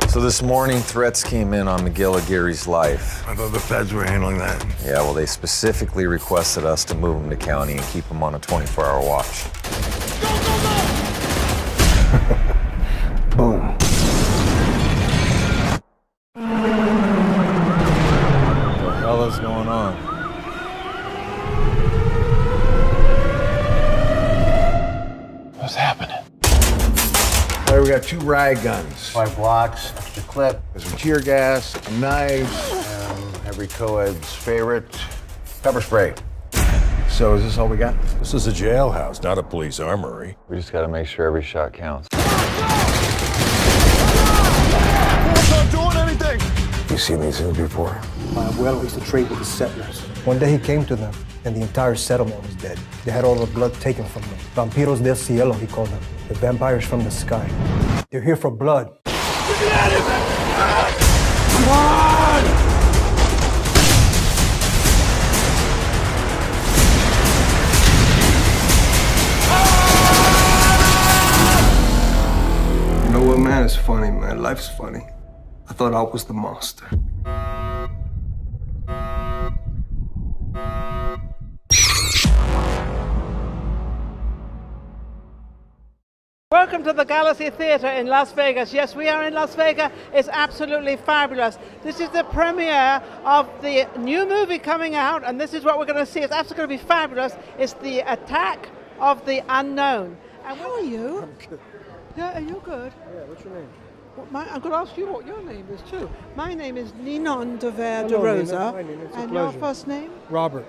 So this morning, threats came in on Miguel Aguirre's life. I thought the feds were handling that. Yeah, well, they specifically requested us to move him to county and keep him on a 24-hour watch. Go, go, go! Boom. What the hell is going on? What's happening? All right, we got 2 riot guns. 5 blocks, extra clip. There's some tear gas, some knives, and every co-ed's favorite, pepper spray. So is this all we got? This is a jailhouse, not a police armory. We just gotta make sure every shot counts. Not doing anything! You've seen these things before? My abuelo used to trade with the settlers. One day he came to them, and the entire settlement was dead. They had all the blood taken from them. Vampiros del cielo, he called them. The vampires from the sky. They're here for blood. Come on! You know what, man? It's funny, man. Life's funny. I thought I was the monster. Welcome to the Galaxy Theatre in Las Vegas. Yes, we are in Las Vegas. It's absolutely fabulous. This is the premiere of the new movie coming out, and this is what we're going to see. It's absolutely going to be fabulous. It's The Attack of the Unknown. And how are you? I'm good. Yeah, are you good? Yeah, what's your name? Well, I'm going to ask you what your name is too. My name is Ninon de Hello, Rosa. Nina. Hi, Nina. It's a and pleasure. your first name? Robert.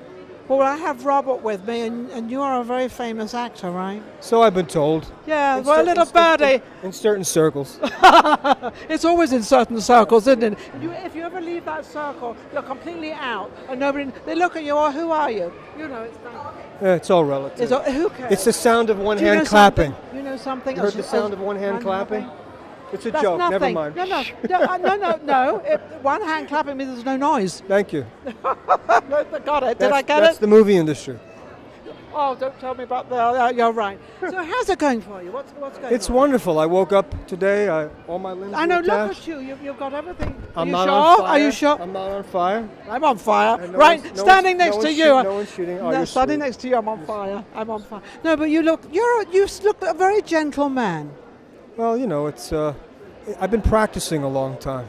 Well, I have Robert with me, and you are a very famous actor, right? So I've been told. Yeah, well, little birdie. In certain circles. It's always in certain circles, isn't it? If you ever leave that circle, you're completely out, and nobody. They look at you. Oh, who are you? You know, it's not. Yeah, it's all relative. Who cares? It's the sound of one Do you know hand clapping. something? You know something? You heard the sound of one hand clapping? It's a joke. Nothing. Never mind. No. One hand clapping means there's no noise. Thank you. Got it. Did I get That's it? the movie industry. Oh, don't tell me about that. You're right. So how's it going for you? What's going on? It's wonderful. I woke up today. All my limbs I know. were Look attached. at you. You've got everything. I'm Are not you on sure? fire. Are you sure? I'm not on fire. I'm on fire. And no Right, one's- no standing one's- next no to one's you. shoot- no one's shooting. Oh, No, you're standing sweet. next to you, I'm on fire. I'm on fire. No, but you look a very gentle man. Well, you know, it's. I've been practicing a long time.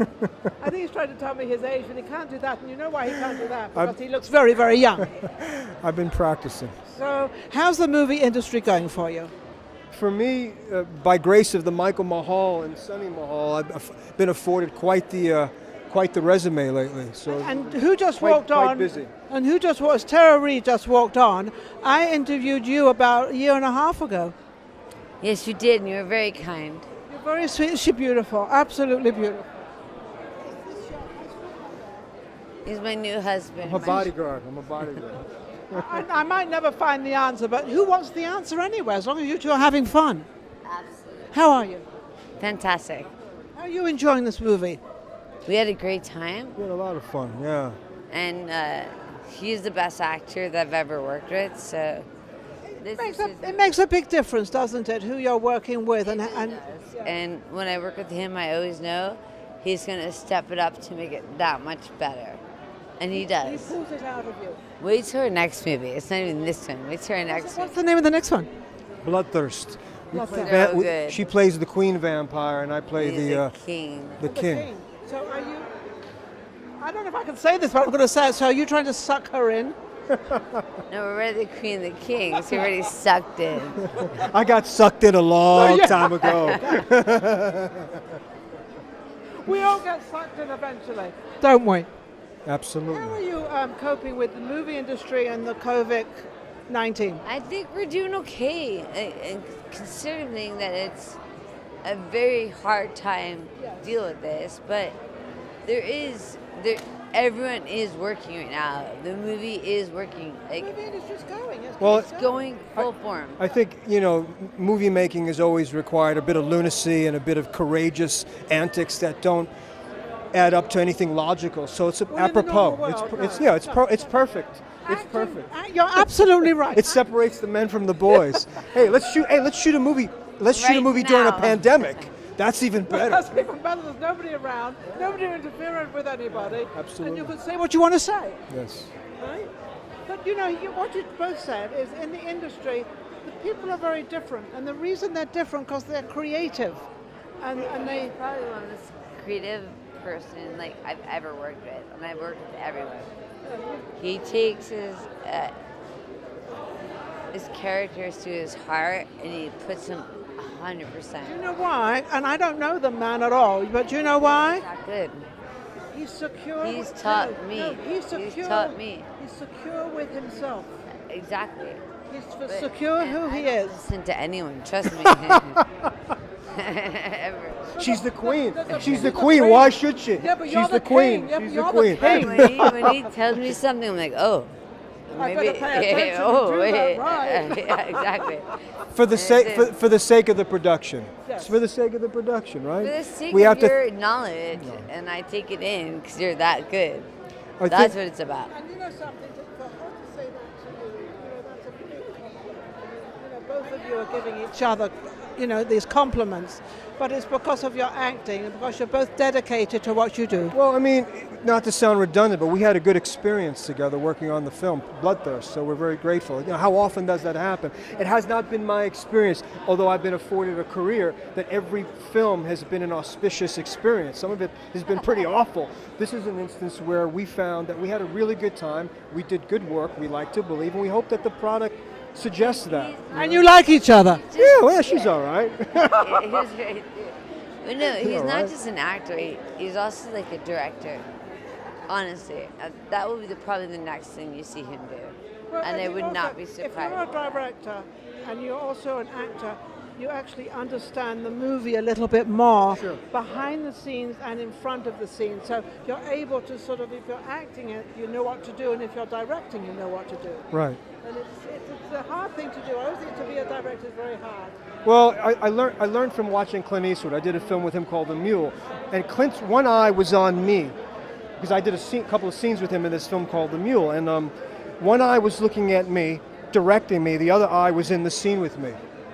I think he's trying to tell me his age, and he can't do that. And you know why he can't do that? Because he looks very, very young. I've been practicing. So, how's the movie industry going for you? For me, by grace of the Michael Mahal and Sonny Mahal, I've been afforded quite the resume lately. So And who just quite, walked on? Quite busy. And who just was? Tara Reid just walked on. I interviewed you about a year and a half ago. Yes, you did, and you were very kind. You're very sweet. She's beautiful. Absolutely beautiful. He's my new husband. I'm a bodyguard. I might never find the answer, but who wants the answer anyway, as long as you two are having fun? Absolutely. How are you? Fantastic. How are you enjoying this movie? We had a great time, We had a lot of fun, yeah. and he's the best actor that I've ever worked with, so this is It makes a big difference, doesn't it, who you're working with? And when I work with him, I always know he's going to step it up to make it that much better. And he He does. pulls it out of you. Wait till our next movie. It's not even this one. Wait till our next What's one. the name of the next one? Bloodthirst. They're all good. She plays the queen vampire, and I play He's the a king. the king. So are you... I don't know if I can say this, but I'm going to say it. So are you trying to suck her in? No, we're already the queen and the king, so you're already sucked in. I got sucked in a long time ago. We all get sucked in eventually, don't we? Absolutely. How are you coping with the movie industry and the COVID-19? I think we're doing okay, and considering that it's a very hard time to deal with this, but everyone is working right now. The movie is working. The movie industry's going. It's going full form. I think, you know, movie making has always required a bit of lunacy and a bit of courageous antics that don't add up to anything logical. So it's apropos. It's perfect. It's perfect. You're absolutely right. It separates the men from the boys. Let's shoot a movie. Let's shoot a Right movie during a now. pandemic. That's even better. That's even better. There's nobody around, nobody interfering with anybody. Absolutely. And you can say what you want to say. Yes. Right? But you know, what you both said is in the industry, the people are very different. And the reason they're different because they're creative. And they... He's probably the most creative person like I've ever worked with. And I've worked with everyone. He takes his characters to his heart and he puts them 100%. You know why? And I don't know the man at all, but you know why? He's not good. He's secure. He's taught me. No, he's secure. He's taught me. He's secure with himself. Exactly. He's But- secure who and he I don't is. listen to anyone, trust me. Ever. She's the queen. There's She's the you're queen. queen. Why should she? Yeah, but you're She's the the queen. king. Yeah, but She's you're the the queen. king. When he tells me something, I'm like, oh. I Maybe, better pay attention oh, and do wait. that right. Yeah, exactly. For the sake it. for the sake of the production. Yes. It's for the sake of the production, right? For the sake we of have to. your knowledge, and I take it in because you're that good. I That's think- what it's about. And you know something, for her to say that to you, that's a big compliment. You know, both of you are giving each other, these compliments. But it's because of your acting and because you're both dedicated to what you do. Well, I mean, not to sound redundant, but we had a good experience together working on the film Bloodthirst, so we're very grateful. How often does that happen? It has not been my experience, although I've been afforded a career, that every film has been an auspicious experience. Some of it has been pretty awful. This is an instance where we found that we had a really good time, we did good work, we like to believe, and we hope that the product suggests that. And you like each other. Yeah, well, she's all right. But no, he's all not right. just an actor. He's also like a director. Honestly, that will be probably the next thing you see him do, Well, and I you would also- not be If you're a surprised. director and you're also an actor, you actually understand the movie a little bit more Sure. behind the scenes and in front of the scenes. So you're able to sort of, if you're acting it, you know what to do, and if you're directing, you know what to do. Right. And it's a hard thing to do. I always think to be a director is very hard. Well, I learned from watching Clint Eastwood. I did a film with him called The Mule, and Clint's one eye was on me because I did a couple of scenes with him in this film called The Mule, and one eye was looking at me, directing me. The other eye was in the scene with me.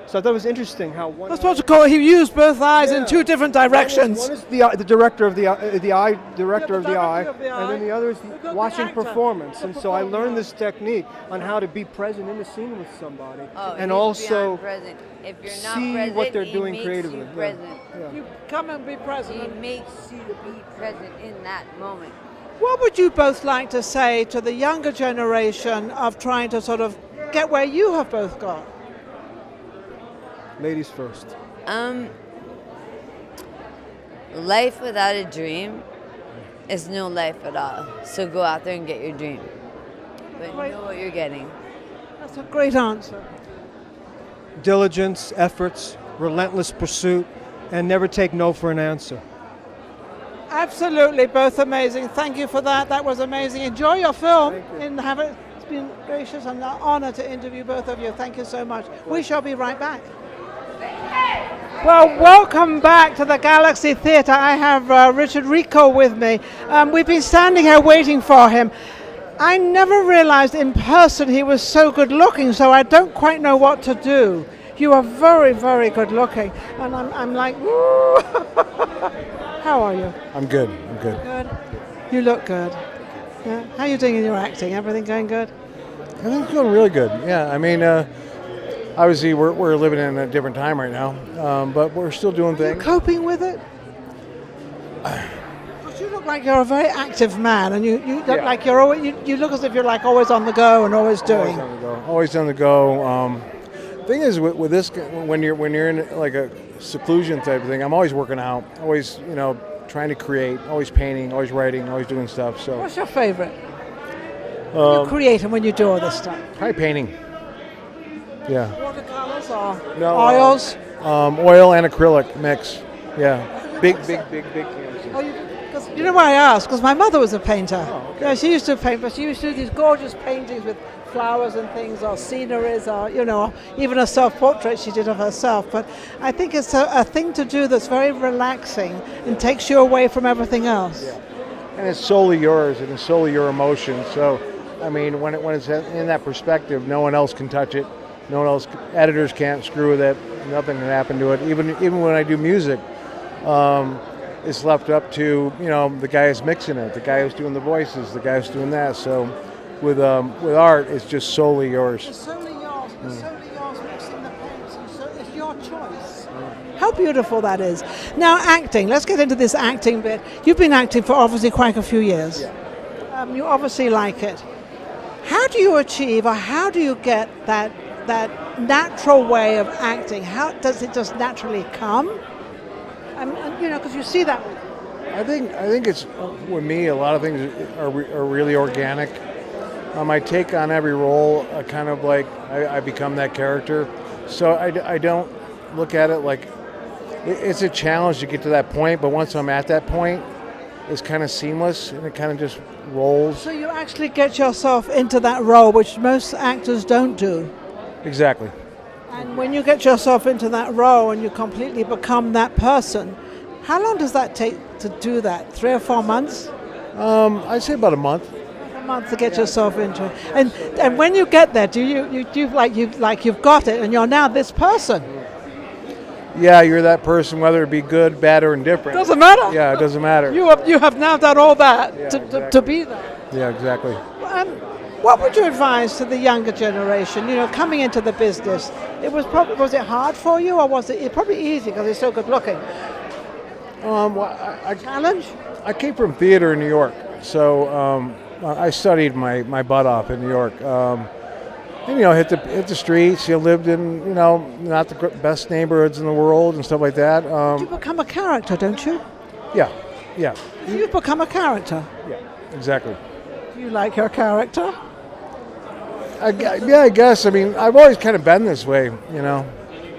So I thought it was interesting how one. That's what you call it. He used both eyes in two different directions. One is the director of the eye, director of the eye, director of the and then eye. the other is We've got the watching actor, performance. the And so I performer. learned this technique on how to be present in the scene with somebody, Oh, and he's also beyond present. If you're not see present, what they're he doing makes creatively. You Yeah. present. Yeah. You come and be present. He makes you be present in that moment. What would you both like to say to the younger generation of trying to sort of get where you have both got? Ladies first. Life without a dream is no life at all. So go out there and get your dream. But Right. know what you're getting. That's a great answer. Diligence, efforts, relentless pursuit, and never take no for an answer. Absolutely, both amazing. Thank you for that. That was amazing. Enjoy your film. Thank you. And have it. It's been gracious and an honor to interview both of you. Thank you so much. We shall be right back. Well, welcome back to the Galaxy Theatre. I have Richard GRIECO with me. We've been standing here waiting for him. I never realized in person he was so good looking, so I don't quite know what to do. You are very, very good looking. And I'm like, woo. How are you? I'm good. I'm good. Good. You look good. Yeah. How are you doing in your acting? Everything going good? I think it's going really good. Yeah, I mean, obviously we're living in a different time right now, but we're still doing Are you things. coping with it? 'Cause you look like you're a very active man, and you look Yeah. like you're always, you look as if you're like always on the go and always doing. Always on the go. Always on the go. Thing is, with this, when you're in like a seclusion type of thing, I'm always working out. Always, trying to create. Always painting. Always writing. Always doing stuff. So What's your favorite? When you create and when you do all this stuff. probably painting. Yeah. Watercolors or No, oils? Oil and acrylic mix. Yeah. Big canvases. Oh, you know why I asked? Because my mother was a painter. Oh, okay. Yeah, she used to paint, but she used to do these gorgeous paintings with flowers and things, or sceneries, or even a self-portrait she did of herself. But I think it's a thing to do that's very relaxing and takes you away from everything else. Yeah. And it's solely yours, and it's solely your emotion. So, I mean, when it's in that perspective, no one else can touch it. No one else, editors can't screw with it. Nothing can happen to it. Even when I do music, it's left up to, you know, the guy who's mixing it, the guy who's doing the voices, the guy who's doing that. So with art, it's just solely yours. It's solely yours. It's solely yours mixing the paints, and so it's your choice. How beautiful that is. Now, acting. Let's get into this acting bit. You've been acting for obviously quite a few years. Yeah. You obviously like it. How do you achieve, or how do you get that natural way of acting? How does it just naturally come? And you know, because you see that. I think it's, with me, a lot of things are really organic. I take on every role kind of like I become that character. So I don't look at it like it's a challenge to get to that point, but once I'm at that point, it's kind of seamless and it kind of just rolls. So you actually get yourself into that role, which most actors don't do. Exactly. And when you get yourself into that role and you completely become that person, how long does that take to do that? 3 or 4 months? I'd say about a month. A month to get yourself into it. And when you get there, do you like you've got it and you're now this person? Yeah, you're that person, whether it be good, bad, or indifferent. Doesn't matter. Yeah, it doesn't matter. You have now done all that to be there. Yeah, exactly. What would you advise to the younger generation? You know, coming into the business, was it hard for you, or was it probably easy because it's so good looking? Challenge? I came from theater in New York, so I studied my butt off in New York. And, you know, hit the streets. You lived in, you know, not the best neighborhoods in the world and stuff like that. You become a character, don't you? Yeah. You've become a character. Yeah, exactly. Do you like your character? I guess. I mean, I've always kind of been this way, you know.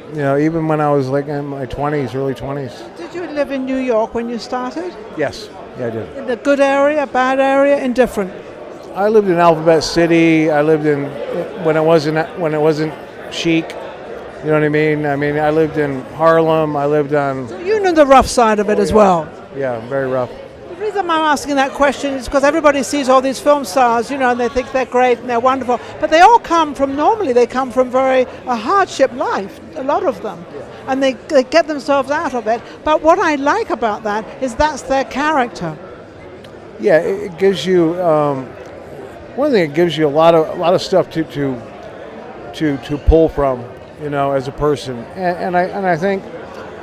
You know, even when I was like in my 20s, early 20s. Did you live in New York when you started? Yes. Yeah, I did. In the good area, bad area, indifferent? I lived in Alphabet City. I lived in when it wasn't chic. You know what I mean? I lived in Harlem. I lived on. So you know the rough side of it as well. Yeah, very rough. The reason I'm asking that question is because everybody sees all these film stars, you know, and they think they're great and they're wonderful, but they all come from a hardship life. A lot of them, and they get themselves out of it. But what I like about that is that's their character. Yeah, it gives you. One thing, it gives you a lot of stuff to pull from, you know, as a person. And I think,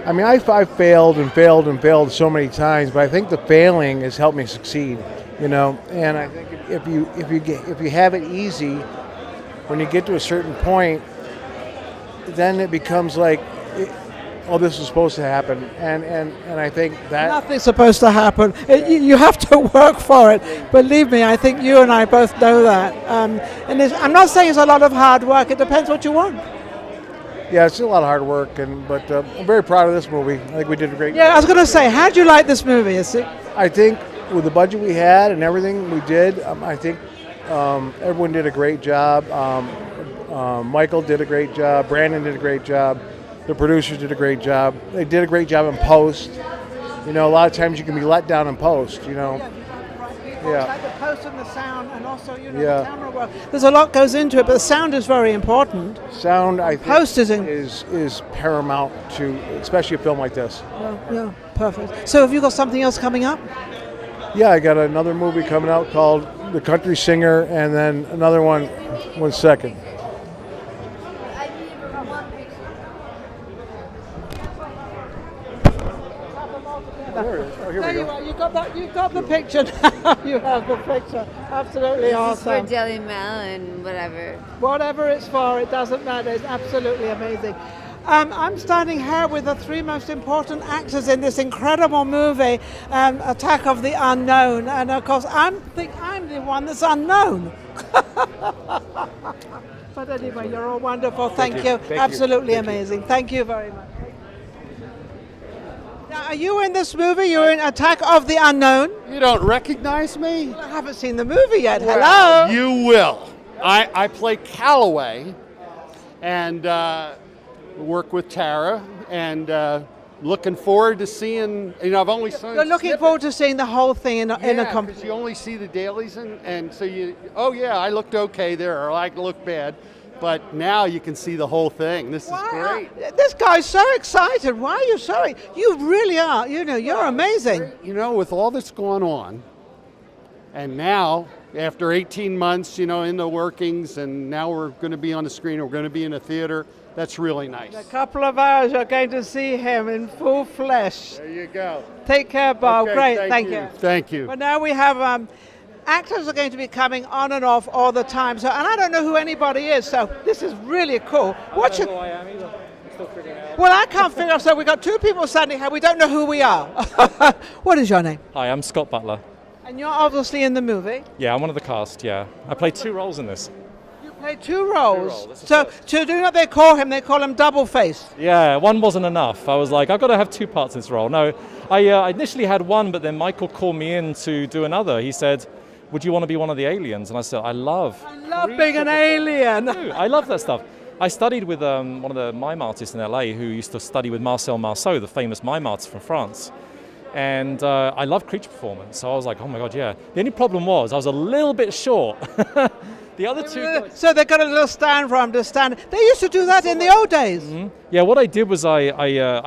I've failed and failed and failed so many times, but I think the failing has helped me succeed, you know. And I think if you have it easy, when you get to a certain point, then it becomes like, this is supposed to happen, and I think that nothing's supposed to happen. You have to work for it. Believe me, I think you and I both know that. And I'm not saying it's a lot of hard work. It depends what you want. Yeah, it's a lot of hard work, but I'm very proud of this movie. I think we did a great job. Yeah, I was going to say, how do you like this movie? I think with the budget we had and everything we did, I think everyone did a great job. Michael did a great job. Brandon did a great job. The producers did a great job. They did a great job in post. You know, a lot of times you can be let down in post, you know. Yeah. Like the post and the sound, and also, you know, the camera work. There's a lot goes into it, but the sound is very important. Sound, I think, post is paramount to, especially a film like this. Yeah, perfect. So have you got something else coming up? Yeah, I got another movie coming out called The Country Singer, and then another one second. There you are. You've got the picture now. You have the picture. Absolutely awesome. This is for Daily Mail and whatever. Whatever it's for, it doesn't matter. It's absolutely amazing. I'm standing here with the 3 most important actors in this incredible movie, Attack of the Unknown. And of course, I'm the one that's unknown. But anyway, you're all wonderful. Thank you. Absolutely amazing. Thank you very much. Now, are you in this movie? You're in Attack of the Unknown? You don't recognize me? Well, I haven't seen the movie yet. Well, hello. You will. I play Calloway and work with Tara, and looking forward to seeing, I've only seen You're looking forward to seeing the whole thing in a company. You only see the dailies, and so I looked okay there, or I looked bad. but now you can see the whole thing. This is great. This guy's so excited. Why are you so? You really are. You know, you're amazing. You know, with all that's going on, and now after 18 months, you know, in the workings, and now we're going to be on the screen. We're going to be in a theater. That's really nice. In a couple of hours, you're going to see him in full flesh. There you go. Take care, Bob. Okay, Great, thank you. Thank you. But now we have actors are going to be coming on and off all the time. So, and I don't know who anybody is. So this is really cool. I don't know who I am either. I'm still figuring it out. Well, I can't figure out. So we've got two people standing here. We don't know who we are. What is your name? Hi, I'm Scott Butler. And you're obviously in the movie. Yeah, I'm one of the cast, yeah. I played 2 roles in this. You play 2 roles. That's the So first. to do what they call him double-faced. Yeah, one wasn't enough. I was like, I've got to have 2 parts in this role. No, I initially had one, but then Michael called me in to do another. He said, would you want to be one of the aliens? And I said, I love being an alien. I love that stuff. I studied with one of the mime artists in LA who used to study with Marcel Marceau, the famous mime artist from France. And I love creature performance, so I was like, oh my God, yeah. The only problem was I was a little bit short. The other 2 guys, So they got a little stand for him to stand. They used to do that in the old days. Mm-hmm. Yeah, what I did was I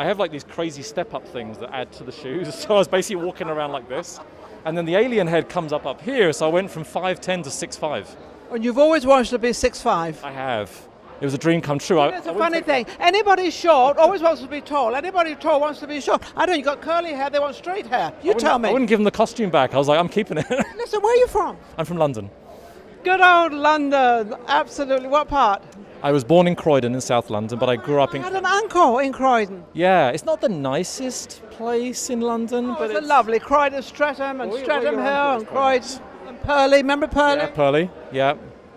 have like these crazy step-up things that add to the shoes. So I was basically walking around like this. And then the alien head comes up here, so I went from 5'10" to 6'5". And you've always wanted to be 6'5". I have. It was a dream come true. It's a funny thing. Anybody short always wants to be tall. Anybody tall wants to be short. I don't. You got curly hair. They want straight hair. You tell me. I wouldn't give them the costume back. I was like, I'm keeping it. Listen, where are you from? I'm from London. Good old London. Absolutely. What part? I was born in Croydon in South London, but I grew up in... I had an uncle in Croydon. Yeah, it's not the nicest place in London, but it's lovely. Croydon, Streatham, and Streatham Hill, and Croydon, and Purley. Remember Purley? Yeah, Purley.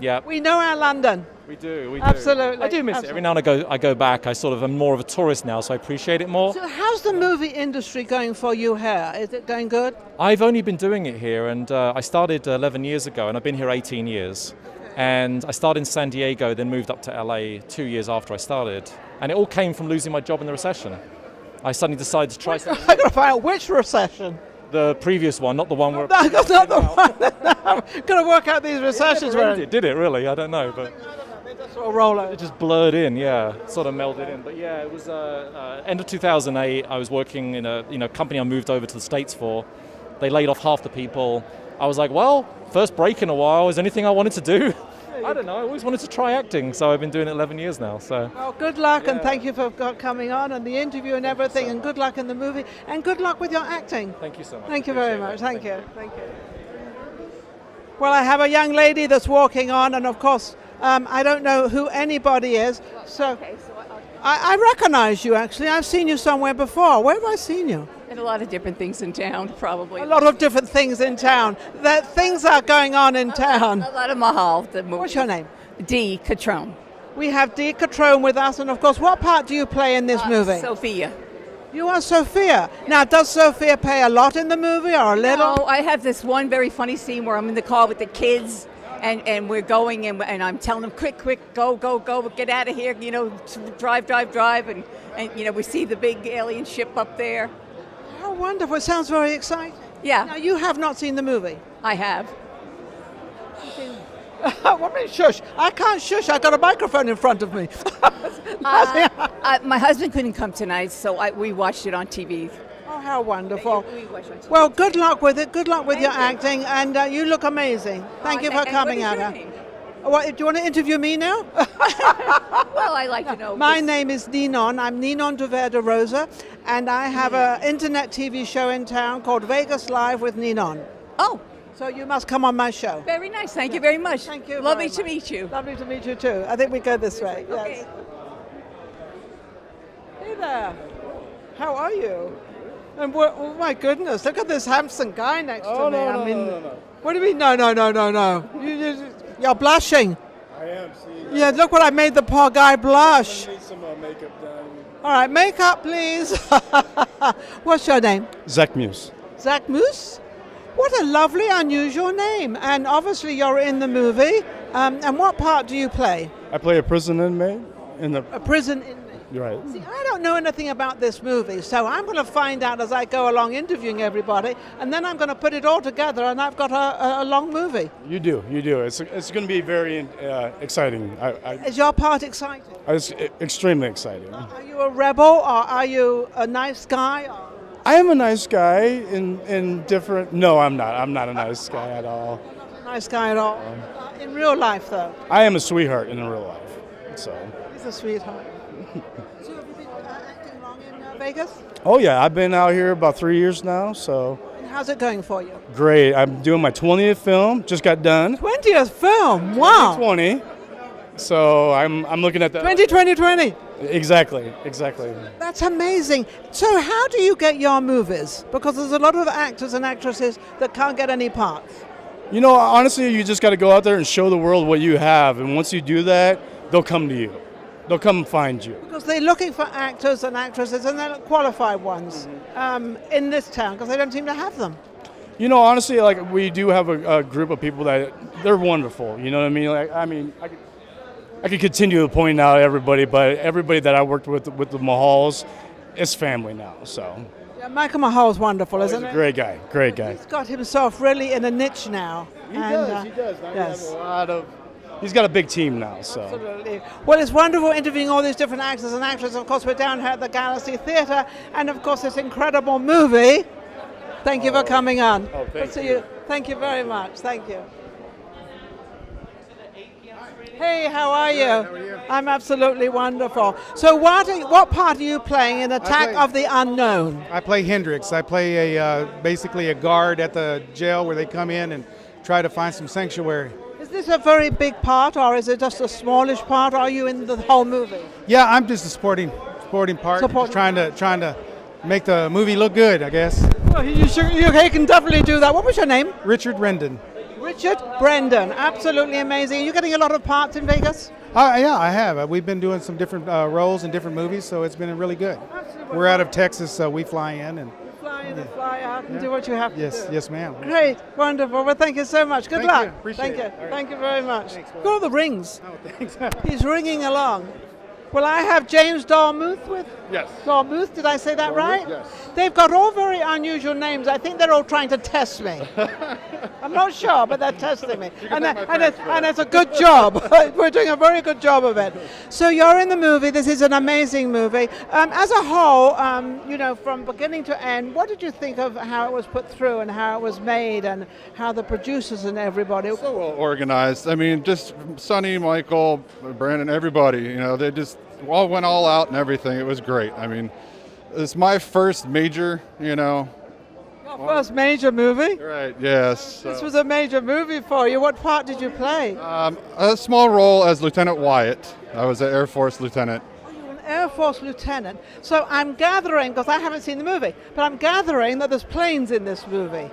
Yeah. We know our London. We do. Absolutely. I do miss it. Every now and then I go back. I sort of am more of a tourist now, so I appreciate it more. So how's the movie industry going for you here? Is it going good? I've only been doing it here, and I started 11 years ago, and I've been here 18 years. And I started in San Diego, then moved up to LA 2 years after I started. And it all came from losing my job in the recession. I suddenly decided to try something. I've got to find out which recession. The previous one, not the one where... No, that's not the one. I'm going to work out these recessions. Did it really? I don't know, but... Sort of roll out. It just blurred in, yeah, sort of melded in. But yeah, it was end of 2008. I was working in a company I moved over to the States for. They laid off half the people. I was like, well, first break in a while. Is there anything I wanted to do? I don't know. I always wanted to try acting, so I've been doing it 11 years now. So. Well, good luck, and thank you for coming on, and the interview and everything, and good luck in the movie, and good luck with your acting. Thank you so much. Thank you very much. Thank you. Well, I have a young lady that's walking on, and of course, I don't know who anybody is, so I recognize you, actually. I've seen you somewhere before. Where have I seen you? And a lot of different things in town, probably. A lot of different things in town. Things are going on in town. A lot of Mahal, the movie. What's your name? Dee CUTRONE. We have Dee CUTRONE with us, and of course, what part do you play in this movie? Sophia. You are Sophia. Now, does Sophia play a lot in the movie, or a little? No, I have this one very funny scene where I'm in the car with the kids, and we're going, and I'm telling them, quick, go, get out of here, drive, and we see the big alien ship up there. How wonderful. It sounds very exciting. Yeah. Now, you have not seen the movie. I have. Shush. I can't shush. I've got a microphone in front of me. My husband couldn't come tonight, so we watched it on TV. Oh, how wonderful. We watched it on TV. Well, good luck with it. Good luck with your acting, and you look amazing. Thank you for coming out. Do you want to interview me now? Well, I like to know. My name is NINON. I'm NINON de Rosa, and I have an internet TV show in town called Vegas Live with NINON. Oh. So you must come on my show. Very nice. Thank you very much. Thank you. Lovely to meet you. Lovely to meet you too. I think we go this way. Yes. Okay. Hey there. How are you? And oh my goodness, look at this handsome guy next to me. No. What do you mean? No. You're blushing. I am. See. Yeah, look what I made the poor guy blush. I need some makeup done. All right, makeup, please. What's your name? Zach Muse. Zach Muse? What a lovely, unusual name. And obviously you're in the movie. And what part do you play? I play a prison inmate, in the A prison inmate. right. See, I don't know anything about this movie, so I'm going to find out as I go along interviewing everybody, and then I'm going to put it all together, and I've got a long movie. You do. It's going to be very exciting. Is your part exciting? It's extremely exciting. Are you a rebel, or are you a nice guy? Or? I am a nice guy in different. No, I'm not. I'm not a nice guy at all. Not a nice guy at all. In real life, though. I am a sweetheart in real life. So. He's a sweetheart. So have you been acting long in Vegas? Oh yeah, I've been out here about 3 years now. So. And how's it going for you? Great. I'm doing my 20th film. Just got done. 20th film. Wow. 20. So I'm looking at that. 20. Exactly. That's amazing. So how do you get your movies? Because there's a lot of actors and actresses that can't get any parts. You know, honestly, you just got to go out there and show the world what you have. And once you do that, they'll come to you. They'll come find you. Because they're looking for actors and actresses, and they're qualified ones in this town, because they don't seem to have them. You know, honestly, like we do have a group of people that they're wonderful. You know what I mean? Like, I could continue pointing out everybody, but everybody that I worked with the Mahals is family now. So. Yeah, Michael Mahal's wonderful, isn't He's he? a great guy. He's got himself really in a niche now. He does. Yes. He's got a big team now. So. Absolutely. Well, it's wonderful interviewing all these different actors and actresses. Of course, we're down here at the Galaxy Theatre, and of course, this incredible movie. Thank you for coming on. Oh, thank We'll you. see you. Thank you very much. Thank you. Hey, how are you? How are you? I'm absolutely wonderful. So what part are you playing in Attack of the Unknown? I play Hendrix. I play basically a guard at the jail where they come in and try to find some sanctuary. Is this a very big part, or is it just a smallish part? Are you in the whole movie? Yeah, I'm just a supporting part, just trying to make the movie look good, I guess. Well, you can definitely do that. What was your name? Richard Rendon. Richard Brendan, absolutely amazing. Are you getting a lot of parts in Vegas? Yeah, I have. We've been doing some different roles in different movies, so it's been really good. Absolutely. We're out of Texas, so we fly in and Fly in and fly out and do what you have to do. Yes, ma'am. Great, wonderful. Well, thank you so much. Good Thank luck. you. Appreciate it. All right. Thank you very much. Thanks, Go to the rings. Oh, thanks. He's ringing along. Well, I have James Dormuth with. Yes. Dormuth, did I say that right? Yes. They've got all very unusual names. I think they're all trying to test me. I'm not sure, but they're testing me. And it's a good job. We're doing a very good job of it. So you're in the movie. This is an amazing movie. As a whole, from beginning to end, what did you think of how it was put through and how it was made and how the producers and everybody? So well organized. I mean, just Sonny, Michael, Brandon, everybody, they just all went all out and everything. It was great. I mean, it's my first major, Your first major movie? Right, yes. This was a major movie for you. What part did you play? A small role as Lieutenant Wyatt. I was an Air Force lieutenant. Oh, you're an Air Force lieutenant. So I'm gathering, because I haven't seen the movie, but I'm gathering that there's planes in this movie.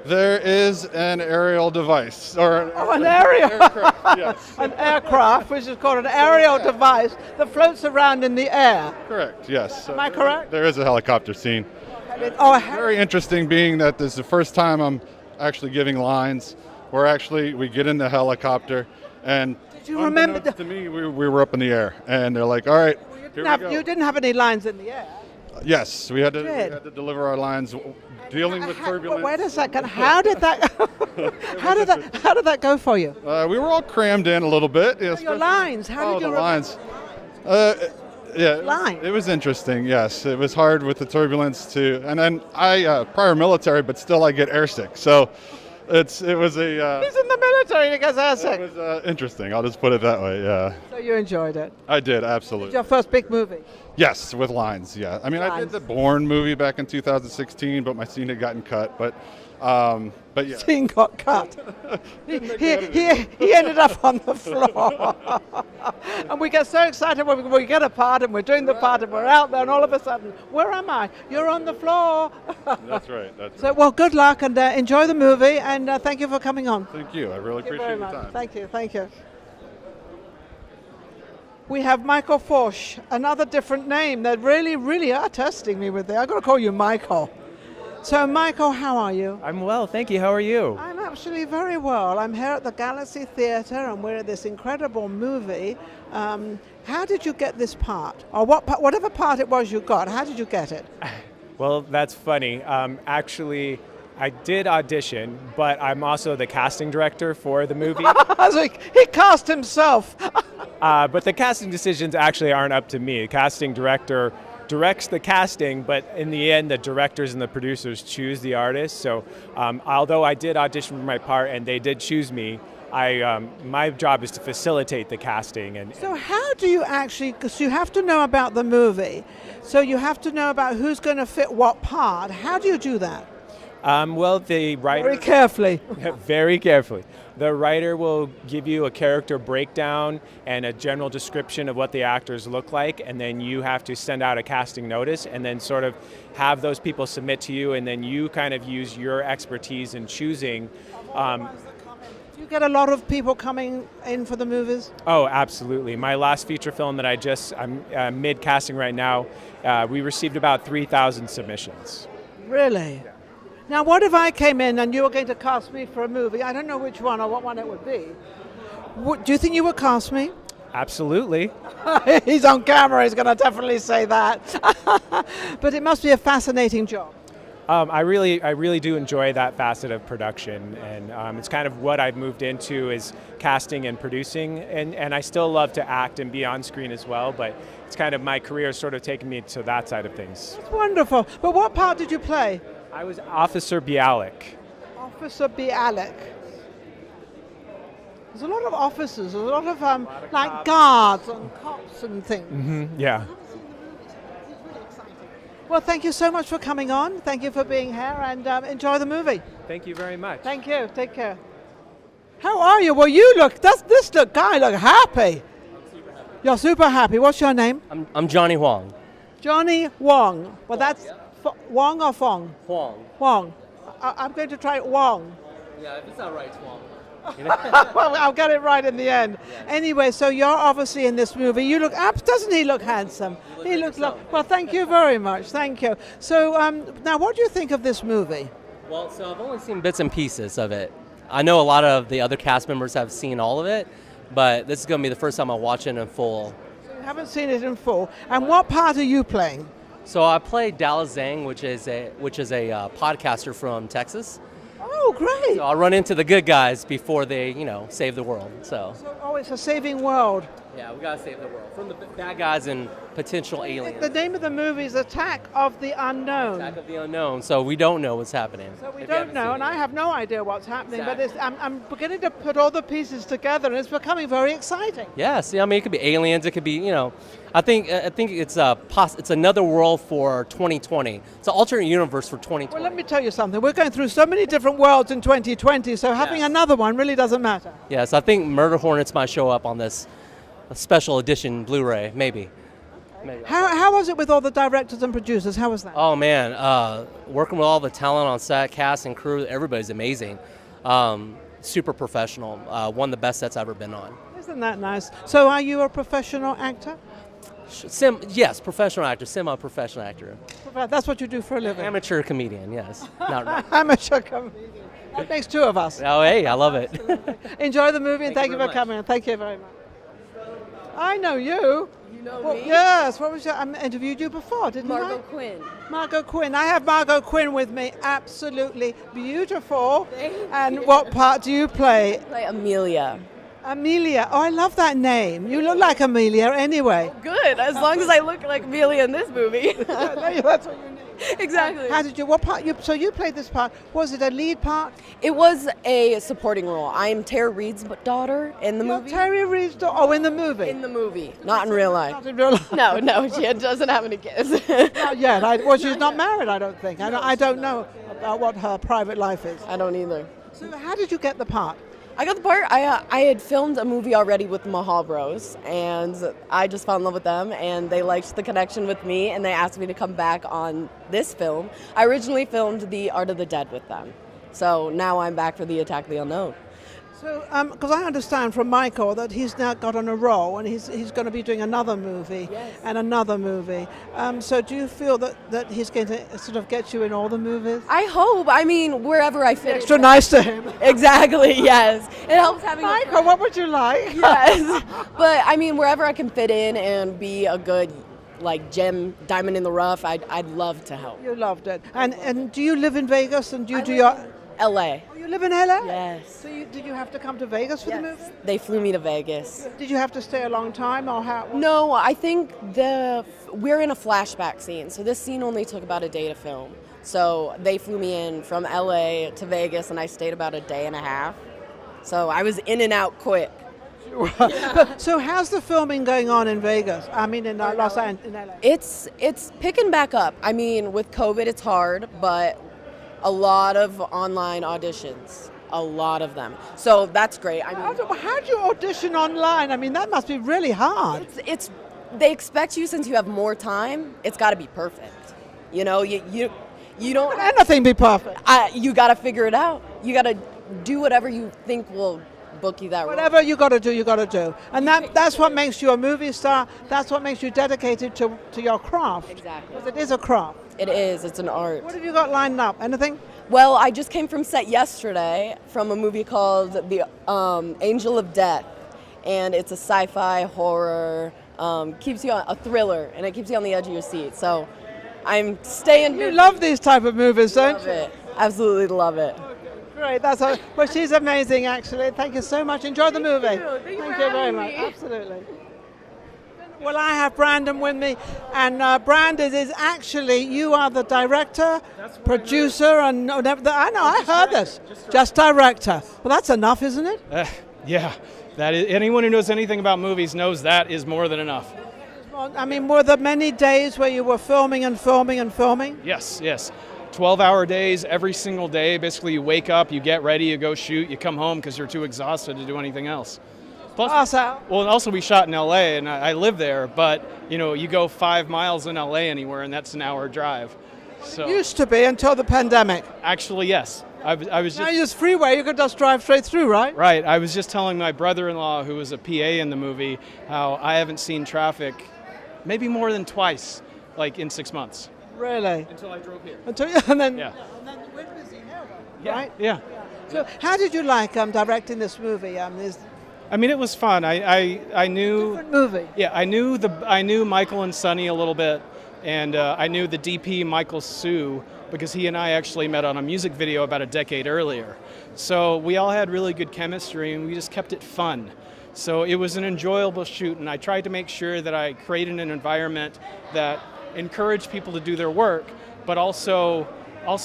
There is an aerial device, or an aerial aircraft, yes. An aircraft, which is called an aerial device that floats around in the air. Correct, yes. Am I correct? There is a helicopter scene. Oh, very interesting, being that this is the first time I'm actually giving lines. We get in the helicopter, and did you remember to me, we were up in the air, and they're like, all right, you didn't have any lines in the air. Yes, we had to deliver our lines, dealing with turbulence. Wait a second. How did that? How did that go for you? We were all crammed in a little bit. Yes. Your lines. How did you? The lines. It was interesting. Yes, it was hard with the turbulence too. And then I prior military, but still I get airsick. So it was a. He's in the military and he gets airsick. It was interesting. I'll just put it that way. Yeah. So you enjoyed it. I did, absolutely. It's your first big movie. Yes, with lines. Yeah. I mean, I did the Bourne movie back in 2016, but my scene had gotten cut. But yeah. Scene got cut. he ended up on the floor. And we get so excited when we get a part and we're doing the part and we're out there and all of a sudden, where am I? You're on the floor. That's right. So, well, good luck and enjoy the movie and thank you for coming on. Thank you. I really appreciate your time. Thank you. Thank you. We have Michael FORSCH, another different name. They really are testing me with it. I've got to call you Michael. So, Michael, how are you? I'm well, thank you. How are you? I'm Absolutely, very well. I'm here at the Galaxy Theatre and we're at this incredible movie. How did you get this part? Or whatever part it was you got, how did you get it? Well, that's funny. Actually, I did audition, but I'm also the casting director for the movie. He cast himself. But the casting decisions actually aren't up to me. The casting director directs the casting, but in the end, the directors and the producers choose the artists. So although I did audition for my part and they did choose me, my job is to facilitate the casting. So how do you actually, because you have to know about the movie, so you have to know about who's going to fit what part. How do you do that? Well, the writer... Very carefully. Very carefully. The writer will give you a character breakdown and a general description of what the actors look like, and then you have to send out a casting notice and then sort of have those people submit to you, and then you kind of use your expertise in choosing. Do you get a lot of people coming in for the movies? Oh, absolutely. My last feature film that I'm mid-casting right now, we received about 3,000 submissions. Really? Yeah. Now, what if I came in and you were going to cast me for a movie? I don't know which one or what one it would be. Do you think you would cast me? Absolutely. He's on camera, he's going to definitely say that. But it must be a fascinating job. I really do enjoy that facet of production, and it's kind of what I've moved into is casting and producing, and I still love to act and be on screen as well, but it's kind of my career has sort of taken me to that side of things. It's wonderful. But what part did you play? I was Officer BELE. Officer BELE. There's a lot of officers, there's a lot of like guards and cops and things. Mm-hmm, yeah. Well, thank you so much for coming on. Thank you for being here, and enjoy the movie. Thank you very much. Thank you. Take care. How are you? Well, this guy look happy. You're super happy. What's your name? I'm Johnny Huang. Johnny Wong. Well, that's Wong or Fong? Huang. Wong. I'm going to try Wong. Yeah, if it's not right, it's Huang. Well, I'll get it right in the end. Yeah. Anyway, so you're obviously in this movie. You look, doesn't he look handsome? He looks well, thank you very much. Thank you. So now what do you think of this movie? Well, so I've only seen bits and pieces of it. I know a lot of the other cast members have seen all of it, but this is going to be the first time I watch it in full. So you haven't seen it in full. And what part are you playing? So I play Dallas Zhang, which is a podcaster from Texas. Oh, great! So I'll run into the good guys before they, save the world. So it's a saving world. Yeah, we gotta save the world from the bad guys and potential aliens. The name of the movie is Attack of the Unknown. Attack of the Unknown. So we don't know what's happening. So we don't know, and I have no idea what's happening. Exactly. But I'm beginning to put all the pieces together, and it's becoming very exciting. Yeah. See, I mean, it could be aliens. It could be, I think it's another world for 2020. It's an alternate universe for 2020. Well, let me tell you something. We're going through so many different worlds in 2020, so having another one really doesn't matter. Yes, I think Murder Hornets might show up on this special edition Blu-ray, maybe. Maybe. How was it with all the directors and producers? How was that? Oh man, working with all the talent on set, cast and crew, everybody's amazing. Super professional. One of the best sets I've ever been on. Isn't that nice? So are you a professional actor? Yes, professional actor, semi-professional actor. That's what you do for a living? Amateur comedian, yes. Not right. Amateur comedian. That makes two of us. Oh, hey, I love it. Enjoy the movie, and thank you for coming. Thank you very much. I know you. You know me? Yes. What was your? I interviewed you before, didn't I? Margot Quinn. Margot Quinn. I have Margot Quinn with me. Absolutely beautiful. Thank and you. What part do you play? I play Amelia. Amelia. Oh, I love that name. You look like Amelia anyway. Good. As long as I look like Amelia in this movie. That's what you need. Exactly. How did you? What part? So you played this part. Was it a lead part? It was a supporting role. I'm Tara Reid's daughter in the movie. Tara Reid's daughter. Oh, in the movie. In the movie, not in real life. Not in real life. No, she doesn't have any kids. Not yet. Well, she's not married. I don't think. I don't know about what her private life is. I don't either. So how did you get the part? I got the part. I had filmed a movie already with the Mahal Bros, and I just fell in love with them, and they liked the connection with me, and they asked me to come back on this film. I originally filmed The Art of the Dead with them, so now I'm back for The Attack of the Unknown. So, because I understand from Michael that he's now got on a roll and he's going to be doing another movie and another movie. So do you feel that he's going to sort of get you in all the movies? I hope. I mean, wherever I fit. Extra nice to him. Exactly, yes. It helps having Michael, what would you like? Yes. But I mean, wherever I can fit in and be a good, like, diamond in the rough, I'd love to help. You loved it. And do you live in Vegas and do you do your... LA. Oh, you live in LA? Yes. So did you have to come to Vegas for the movie? They flew me to Vegas. Did you have to stay a long time or how? No, I think we're in a flashback scene. So this scene only took about a day to film. So they flew me in from LA to Vegas and I stayed about a day and a half. So I was in and out quick. So how's the filming going on in Vegas? I mean in Los Angeles, in LA? It's picking back up. I mean, with COVID it's hard, but a lot of online auditions, a lot of them. So that's great. I mean, how do you audition online? I mean, that must be really hard. They expect you, since you have more time, it's got to be perfect. You know, you don't. Anything be perfect. You got to figure it out. You got to do whatever you think will book you that role. Whatever you got to do, you got to do. And that's what makes you a movie star. That's what makes you dedicated to your craft. Exactly. Because it is a craft. It is. It's an art. What have you got lined up? Anything? Well, I just came from set yesterday from a movie called The Angel of Death, and it's a sci-fi horror, keeps you on a thriller, and it keeps you on the edge of your seat. So I'm staying. You love these type of movies, don't you? Love it. Absolutely love it. Great. Well, she's amazing, actually. Thank you so much. Enjoy the movie. Thank you very much. Absolutely. Well, I have Brandon with me, and Brandon is actually, you are the director, producer, and I know, I heard this, just director. Well, that's enough, isn't it? Yeah, that is, anyone who knows anything about movies knows that is more than enough. Well, I mean, were there many days where you were filming and filming and filming? Yes. 12-hour days every single day. Basically, you wake up, you get ready, you go shoot, you come home because you're too exhausted to do anything else. Plus, well, and also we shot in LA, and I live there, but you go 5 miles in LA anywhere, and that's an hour drive. So it used to be until the pandemic. Actually, yes. I was just. Now it's freeway. You could just drive straight through, right? Right. I was just telling my brother-in-law, who was a PA in the movie, how I haven't seen traffic, maybe more than twice, like in 6 months. Really? Until I drove here. And then yeah. And then we're busy now, right? Yeah. So how did you like directing this movie? I mean, it was fun. I knew different movie. Yeah, I knew Michael and Sonny a little bit, and I knew the DP Michael Sue because he and I actually met on a music video about a decade earlier. So we all had really good chemistry, and we just kept it fun. So it was an enjoyable shoot, and I tried to make sure that I created an environment that encouraged people to do their work, but also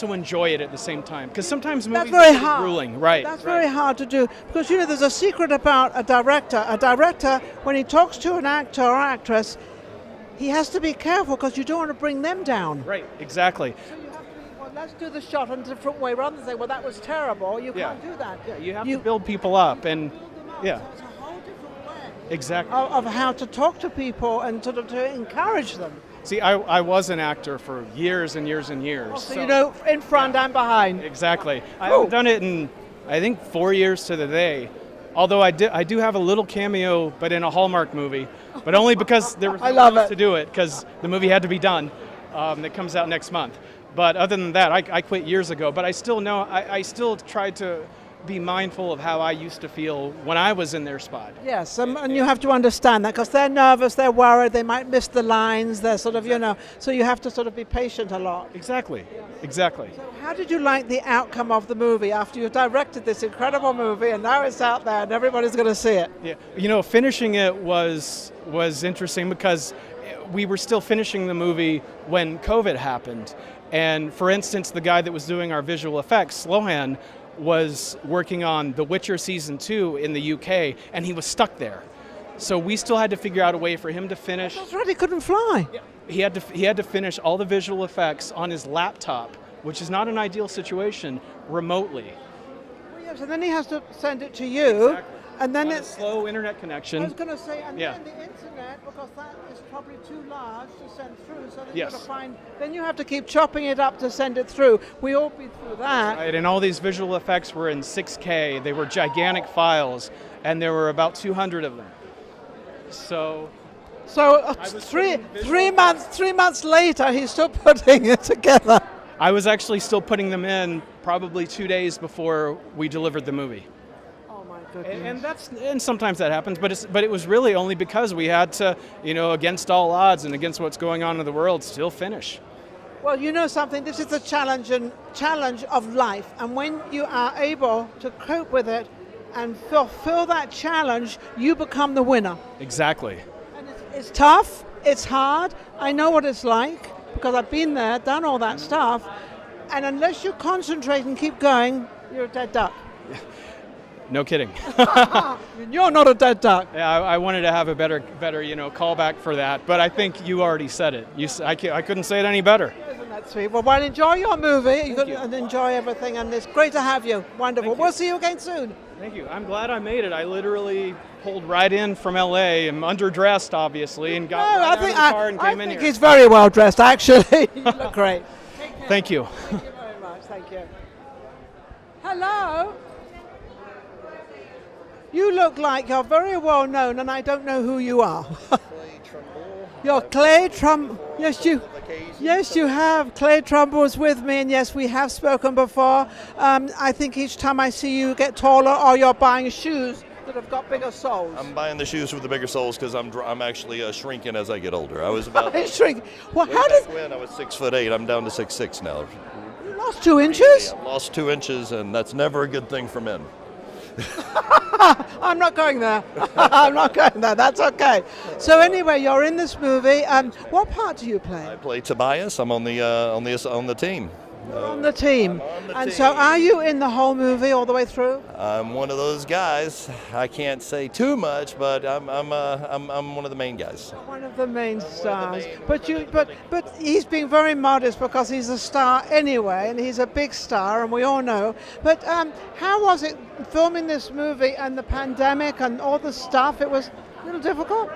enjoy it at the same time. Because sometimes movies are grueling, right? That's very hard to do because there's a secret about a director. A director, when he talks to an actor or actress, he has to be careful because you don't want to bring them down. Right, exactly. So you have to be, well, let's do the shot in a different way rather than say, well, that was terrible. You can't do that. Yeah, you have to build people up, and yeah. It's a whole different way. Exactly. Of how to talk to people and sort of to encourage them. See, I was an actor for years and years and years. Oh, so in front and behind. Exactly. I haven't done it in, I think, 4 years to the day. Although I do have a little cameo, but in a Hallmark movie. But only because there was no one else to do it, because the movie had to be done. That comes out next month. But other than that, I quit years ago. But I still know, I still try to be mindful of how I used to feel when I was in their spot. Yes, and you have to understand that because they're nervous, they're worried, they might miss the lines, they're sort of, so you have to sort of be patient a lot. Exactly, exactly. So how did you like the outcome of the movie after you directed this incredible movie and now it's out there and everybody's going to see it? Yeah, finishing it was interesting because we were still finishing the movie when COVID happened. And for instance, the guy that was doing our visual effects, Slohan, was working on The Witcher Season 2 in the UK, and he was stuck there. So we still had to figure out a way for him to finish. That's right, he couldn't fly. Yeah. He had to finish all the visual effects on his laptop, which is not an ideal situation, remotely. Well, yes, and then he has to send it to you. Exactly. And then it's slow internet connection. I was going to say, and then the internet, because that is probably too large to send through. So then Yes. you've got to find. Then you have to keep chopping it up to send it through. We all been through that. Right, and all these visual effects were in 6K. They were gigantic files, and there were about 200 of them. So 3 months later, he's still putting it together. I was actually still putting them in probably 2 days before we delivered the movie. Oh my goodness. And sometimes that happens, but it was really only because we had to, against all odds and against what's going on in the world, still finish. Well, you know something. This is the challenge of life, and when you are able to cope with it and fulfill that challenge, you become the winner. Exactly. It's tough. It's hard. I know what it's like because I've been there, done all that stuff. And unless you concentrate and keep going, you're a dead duck. No kidding. You're not a dead duck. Yeah, I wanted to have a better callback for that, but I think you already said it. I couldn't say it any better. Isn't that sweet? Well, enjoy your movie. And enjoy everything, and it's great to have you. Wonderful. We'll see you again soon. Thank you. I'm glad I made it. I literally pulled right in from LA. I'm underdressed, obviously, and got right out of the car and came in here. I think he's very well dressed, actually. You look great. Thank you. Thank you very much. Thank you. Hello. You look like you're very well known, and I don't know who you are. You're Clay Trumbull. Yes, you have. Clay Trumbull is with me, and yes, we have spoken before. I think each time I see you get taller, or you're buying shoes that have got bigger soles. I'm buying the shoes with the bigger soles because I'm actually shrinking as I get older. I was about shrink. Well, when I was 6'8", I'm down to 6'6" now. You lost 2 inches? I lost 2 inches, and that's never a good thing for men. I'm not going there. I'm not going there. That's okay. So anyway, you're in this movie. What part do you play? I play Tobias. I'm on the team. On the team. So are you in the whole movie all the way through? I'm one of those guys. I can't say too much, but I'm one of the main guys. One of the main stars. But he's being very modest because he's a star anyway, and he's a big star, and we all know. But how was it filming this movie and the pandemic and all the stuff? It was a little difficult.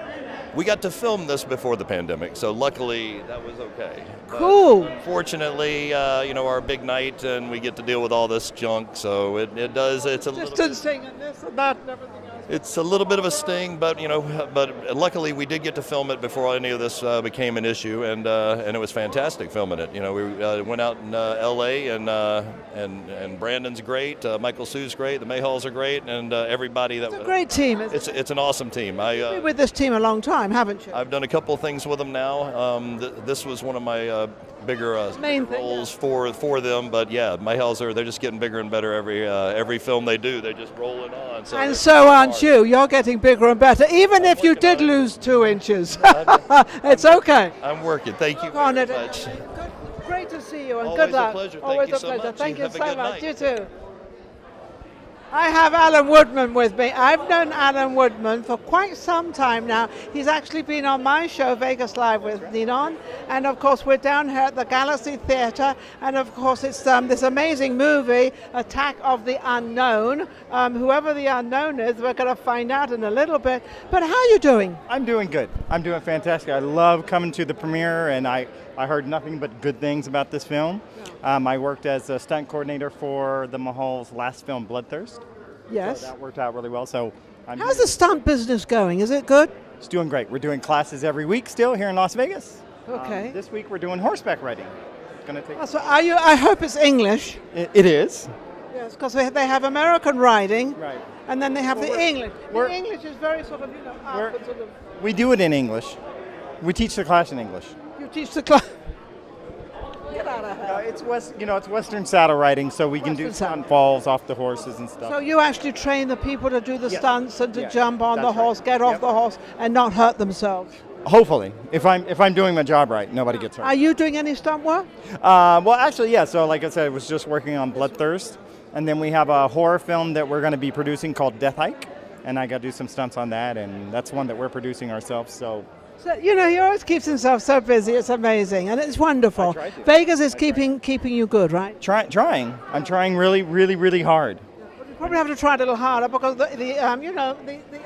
We got to film this before the pandemic, so luckily that was okay. Cool. Fortunately, our big night, and we get to deal with all this junk, so it does. It's a distancing and this and that and everything else. It's a little bit of a sting, but luckily we did get to film it before any of this became an issue, and it was fantastic filming it. We went out in L.A. and Brandon's great, Michael Sue's great, the Mayhalls are great, and everybody that. It's a great team. It's an awesome team. You've been with this team a long time, haven't you? I've done a couple of things with them now. This was one of my bigger roles for them, but yeah, Mayhalls they're just getting bigger and better every film they do. They're just rolling on. And so aren't you? You're getting bigger and better, even if you did lose 2 inches. It's okay. I'm working. Thank you very much. Great to see you, and Always good luck. a pleasure. Always Thank you a so pleasure. much. Thank you Have a so good much. night. You too. I have Alan Woodman with me. I've known Alan Woodman for quite some time now. He's actually been on my show, Vegas Live with NINON, and of course we're down here at the Galaxy Theatre, and of course it's this amazing movie, Attack of the Unknown. Whoever the unknown is, we're going to find out in a little bit. But how are you doing? I'm doing good. I'm doing fantastic. I love coming to the premiere, and I heard nothing but good things about this film. I worked as a stunt coordinator for the Mahal's last film, Bloodthirst. Yes. So that worked out really well. So how's the stunt business going? Is it good? It's doing great. We're doing classes every week still here in Las Vegas. Okay. This week we're doing horseback riding. It's going to take. So are you? I hope it's English. It is. Yes, because they have American riding. Right. And then they have the English. The English is very sort of up and sort of. We do it in English. We teach the class in English. You teach the class. Get out of here. It's Western saddle riding, so we can do stunt falls off the horses and stuff. So you actually train the people to do the stunts and to jump on the horse, get off the horse, and not hurt themselves. Hopefully, if I'm doing my job right, nobody gets hurt. Are you doing any stunt work? Well, actually, yeah. So, like I said, I was just working on Bloodthirst, and then we have a horror film that we're going to be producing called Death Hike, and I got to do some stunts on that, and that's one that we're producing ourselves. So he always keeps himself so busy. It's amazing, and it's wonderful. Vegas is keeping you good, right? Trying. I'm trying really, really, really hard. probably have to try a little harder because the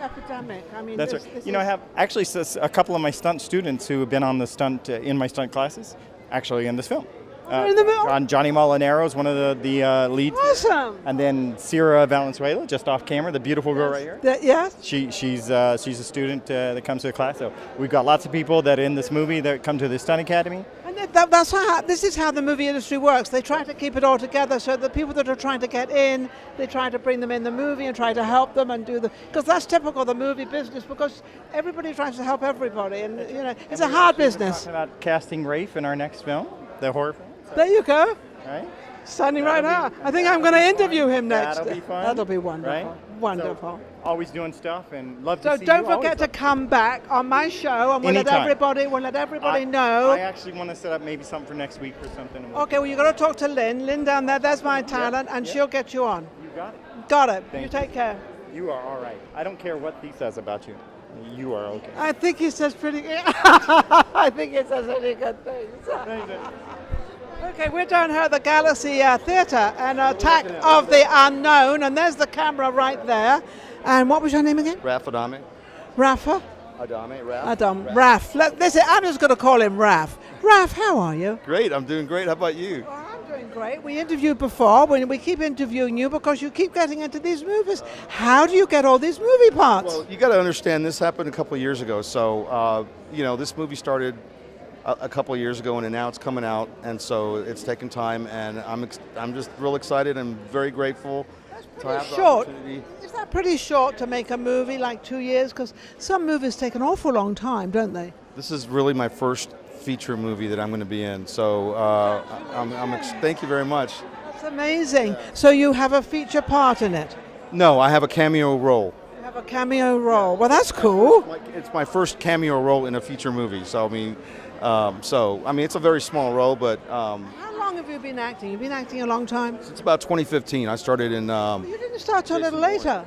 epidemic. I mean, That's this, right. this You know, I is- have actually a couple of my stunt students who have been on the stunt in my stunt classes, actually in this film. in the middle. Johnny Molinaro is one of the leads. Awesome. And then Sierra Valenzuela, just off camera, the beautiful girl right here. Yes. She's a student that comes to the class. So we've got lots of people that are in this movie that come to the stunt academy. And this is how the movie industry works. They try to keep it all together, so the people that are trying to get in, they try to bring them in the movie and try to help them and do the, because that's typical of the movie business, because everybody tries to help everybody, and you know, it's a hard business. Talking about casting Rafe in our next film, the horror film. There you go. Right? Standing right now. I think I'm going to interview him next. That'll be fun. That'll be wonderful. Right? Wonderful. So, always doing stuff and love to So see don't you. forget to come back on my show, and we'll let everybody know. I actually want to set up maybe something for next week or something. Okay, well, you've got to talk to Lynn. Lynn down there, there's my talent, and she'll get you on. You got it. Got it. Thank you take care. You are all right. I don't care what he says about you. You are okay. I think he says pretty good. I think he says really good things. Okay, we're down here at the Galaxy Theatre, an Attack of the Unknown, and there's the camera right there. And what was your name again? Raf Adame. Rafa? Adame, Raf. Adam. Raf. Listen, I'm just going to call him Raf. Raf, how are you? Great, I'm doing great. How about you? I'm doing great. We interviewed before. We keep interviewing you because you keep getting into these movies. How do you get all these movie parts? Well, you got to understand, this happened a couple of years ago. So, this movie started a couple of years ago, and now it's coming out, and so it's taken time, and I'm just real excited and very grateful to have the opportunity. Is that pretty short to make a movie, like 2 years? Because some movies take an awful long time, don't they? This is really my first feature movie that I'm going to be in, so thank you very much. That's amazing. So you have a feature part in it? No, I have a cameo role. You have a cameo role. Well, that's cool. It's my first cameo role in a feature movie, so it's a very small role, but How long have you been acting? You've been acting a long time? it's about 2015. I started in. You didn't start till a little later.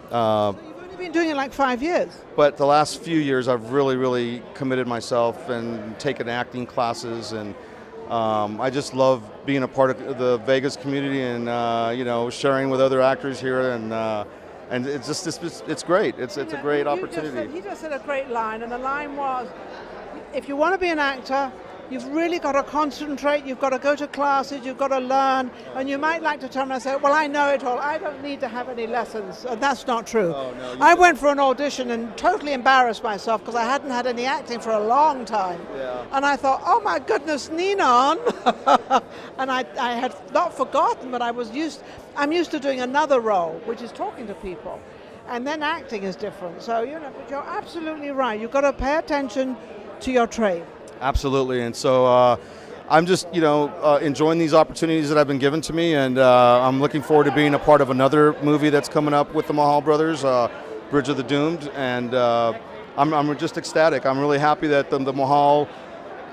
You've only been doing it like 5 years. But the last few years, I've really committed myself and taken acting classes, and I just love being a part of the Vegas community and sharing with other actors here, and it's just it's great. It's a great opportunity. He just said a great line, and the line was, if you want to be an actor, you've really got to concentrate, you've got to go to classes, you've got to learn, and you might like to turn around and say, well, I know it all, I don't need to have any lessons, and that's not true. Oh, no, I went for an audition and totally embarrassed myself because I hadn't had any acting for a long time. Yeah. And I thought, oh my goodness, Ninon! And I had not forgotten, but I'm used to doing another role, which is talking to people. And then acting is different. So, but you're absolutely right. You've got to pay attention to your trade. Absolutely, and so I'm just enjoying these opportunities that have been given to me, and I'm looking forward to being a part of another movie that's coming up with the Mahal brothers, Bridge of the Doomed, and I'm just ecstatic. I'm really happy that the Mahal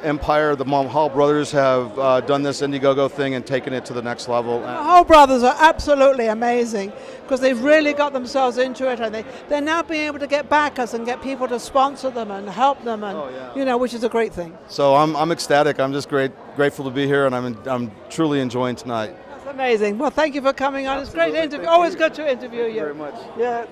empire, the Mahal brothers have done this Indiegogo thing and taken it to the next level. The Mahal brothers are absolutely amazing because they've really got themselves into it, and they're now being able to get backers and get people to sponsor them and help them, and which is a great thing. So I'm ecstatic. I'm just grateful to be here, and I'm truly enjoying tonight. That's amazing. Well, thank you for coming on. Absolutely. It's a great interview. Always good to interview you. Very much. Yeah.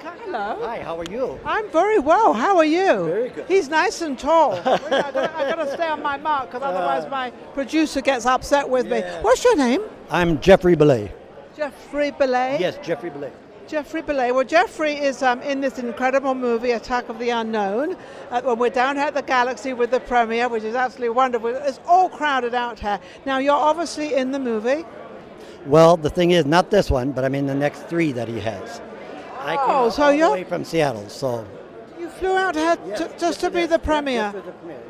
Hello. Hi, how are you? I'm very well. How are you? Very good. He's nice and tall. I got to stay on my mark because otherwise my producer gets upset with me. What's your name? I'm Jeffrey BELE. Jeffrey BELE? Yes, Jeffrey BELE. Jeffrey BELE. Well, Jeffrey is in this incredible movie, Attack of the Unknown. We're down here at the Galaxy with the premiere, which is absolutely wonderful. It's all crowded out here. Now, you're obviously in the movie. Well, the thing is, not this one, but I'm in the next 3 that he has. I came all the way from Seattle, so. You flew out here just to be the premiere.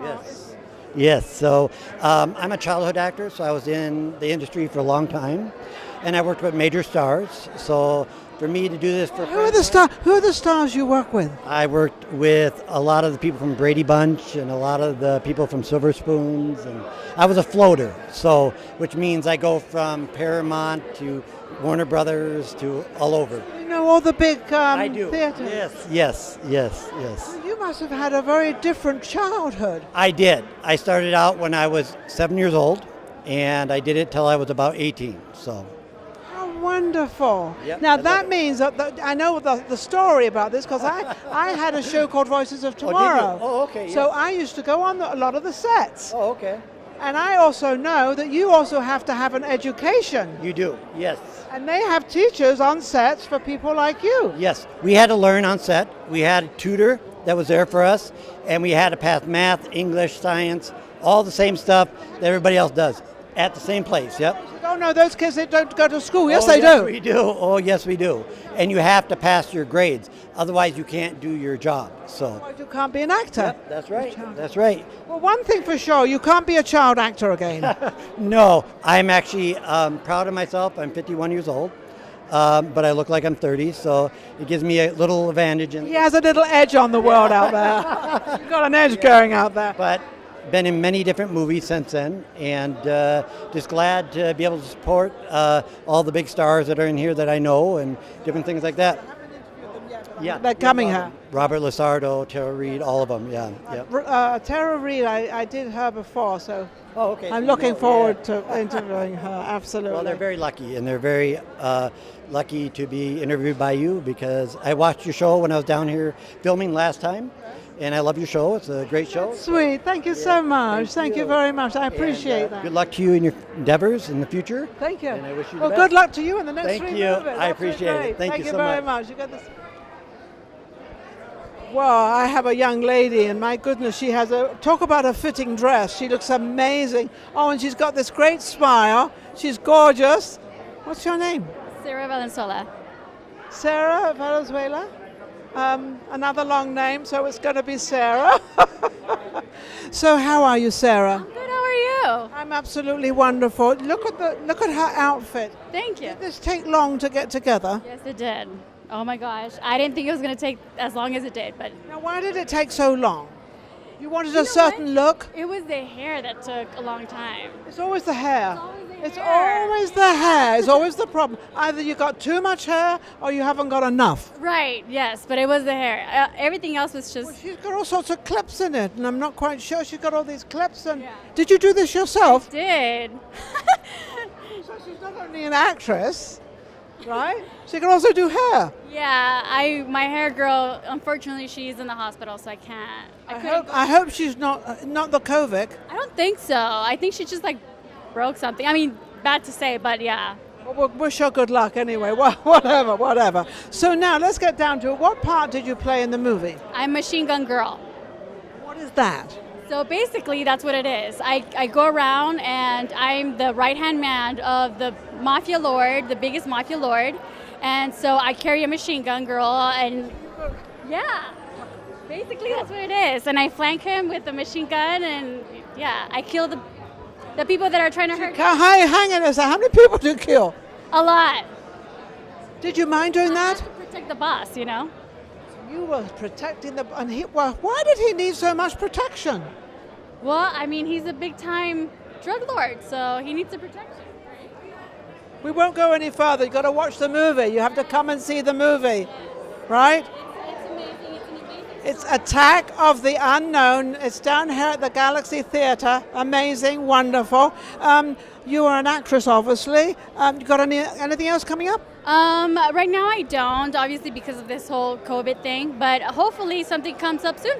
Yes. Yes. So I'm a childhood actor, so I was in the industry for a long time, and I worked with major stars. So for me to do this for Who are the stars you work with? I worked with a lot of the people from Brady Bunch and a lot of the people from Silver Spoons, and I was a floater. So which means I go from Paramount to Warner Brothers to all over. You know all the big theaters? Yes. You must have had a very different childhood. I did. I started out when I was 7 years old, and I did it till I was about 18. So. How Wonderful. Yep, Now that's that okay. means that I know the story about this because I had a show called Voices of Oh, did you? Tomorrow. Oh, okay, So yes. I used to go on a lot of the sets. Oh, okay. And I also know that you also have to have an education. You do, yes. And they have teachers on sets for people like you. Yes, we had to learn on set. We had a tutor that was there for us, and we had to pass math, English, science, all the same stuff that everybody else does at the same place, yep. Oh no, those kids, they don't go to school. Yes, Oh, they yes, do. we do. Oh, yes, we do. And you have to pass your grades. Otherwise, you can't do your job. So You can't be an actor. Yep, that's right. That's right. Well, one thing for sure, you can't be a child actor again. No, I'm actually proud of myself. I'm 51 years old, but I look like I'm 30, so it gives me a little advantage. He has a little edge on the world out there. You've got an edge going out there. But been in many different movies since then, and just glad to be able to support all the big stars that are in here that I know and different things like that. Yeah, They're coming here. Robert Lasardo, Tara Reid, all of them. Yeah, yeah. Tara Reid, I did her before, so okay. I'm looking forward to interviewing her, absolutely. Well, they're very lucky, and they're very lucky to be interviewed by you because I watched your show when I was down here filming last time, and I love your show. It's a great show. Sweet, thank you so much. Thank you very much. I appreciate that. Good luck to you in your endeavors in the future. Thank you. And I wish you the well, best. good luck to you in the next Thank 3 you. movies. I appreciate it. Great. Thank you so very much. much. You got this. Well, I have a young lady, and my goodness, she has talk about a fitting dress. She looks amazing. Oh, and she's got this great smile. She's gorgeous. What's your name? Sarah Valenzuela. Sarah Valenzuela. Another long name, so it's going to be Sarah. So, how are you, Sarah? Good. How are you? I'm absolutely wonderful. Look at her outfit. Thank you. Did this take long to get together? Yes, it did. Oh my gosh, I didn't think it was going to take as long as it did, but. Now, why did it take so long? You wanted a certain look? It was the hair that took a long time. It's always the hair. It's always the hair. It's always the problem. Either you got too much hair or you haven't got enough. Right, yes, but it was the hair. Everything else was just. Well, she's got all sorts of clips in it, and I'm not quite sure she's got all these clips. And did you do this yourself? I did. So she's not only an actress, right? She can also do hair. Yeah, my hair girl. Unfortunately, she's in the hospital, so I can't. I hope she's not the COVID. I don't think so. I think she just broke something. I mean, bad to say, but yeah. Well, we'll wish her good luck anyway. Whatever. So now let's get down to it. What part did you play in the movie? I'm Machine Gun Girl. What is that? So basically, that's what it is. I go around and I'm the right-hand man of the mafia lord, the biggest mafia lord. And so I carry a machine gun girl and yeah, basically that's what it is. And I flank him with a machine gun and yeah, I kill the people that are trying to hurt him. Hang on a second. How many people did you kill? A lot. Did you mind doing that? To protect the boss, you know. You were protecting why did he need so much protection? Well, I mean, he's a big-time drug lord, so he needs the protection. We won't go any further. You've got to watch the movie. You have to come and see the movie, right? It's amazing. It's an amazing. It's Attack of the Unknown. It's down here at the Galaxy Theatre. Amazing, wonderful. You are an actress, obviously. You got anything else coming up? Right now I don't, obviously because of this whole COVID thing, but hopefully something comes up soon.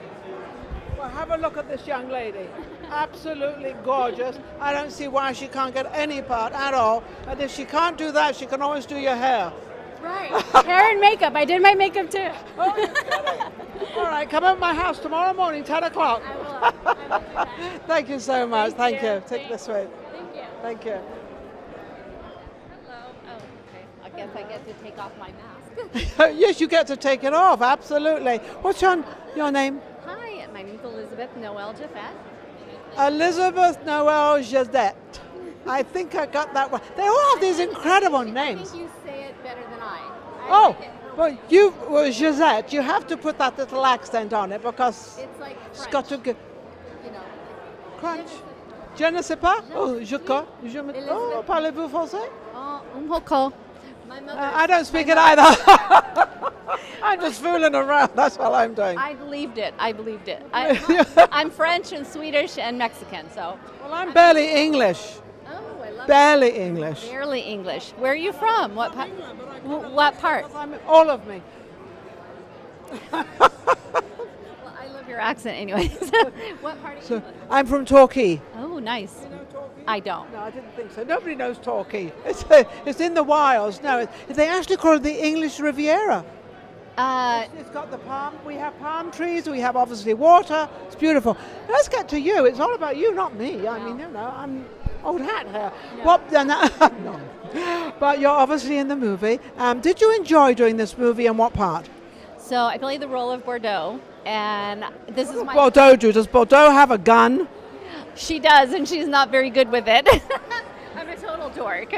Well, have a look at this young lady. Absolutely gorgeous. I don't see why she can't get any part at all. And if she can't do that, she can always do your hair. Right. Hair and makeup. I did my makeup too. Oh, you're kidding. All right, come over to my house tomorrow morning, 10 o'clock. I will. Thank you so much. Thank you. Take Thanks. this way. Thank you. Thank you. Hello. Oh, okay. I guess I get to take off my mask. Yes, you get to take it off. Absolutely. What's your name? Hi, my name's Elizabeth Noel Jaffet. Elizabeth Noel Jazette. I think I got that one. They all have these incredible names. I think you say it better than Oh, well, Jazette, you have to put that little accent on it because it's like it's got to get. You know. Crunch. Je ne sais pas. Oh, oh, parlez-vous français? Oh, umhoko. My mother. I don't speak it either. I'm just fooling around. That's all I'm doing. I believed it. I'm French and Swedish and Mexican, so. Well, I'm barely English. Oh, I Barely English. Barely English. Where are you from? What part? What part? All of me. Well, I love your accent anyway. What part of England? I'm from Torquay. Oh, nice. I don't. No, I didn't think so. Nobody knows Torquay. It's in the wilds. No, they actually call it the English Riviera. It's got the palm. We have palm trees. We have obviously water. It's beautiful. Let's get to you. It's all about you, not me. I mean, you know, I'm old hat here. No. What? No. But you're obviously in the movie. Did you enjoy doing this movie, and what part? So I played the role of Bordeaux, and this is my. Bordeaux do? Does Bordeaux have a gun? She does, and she's not very good with it. I'm a total dork.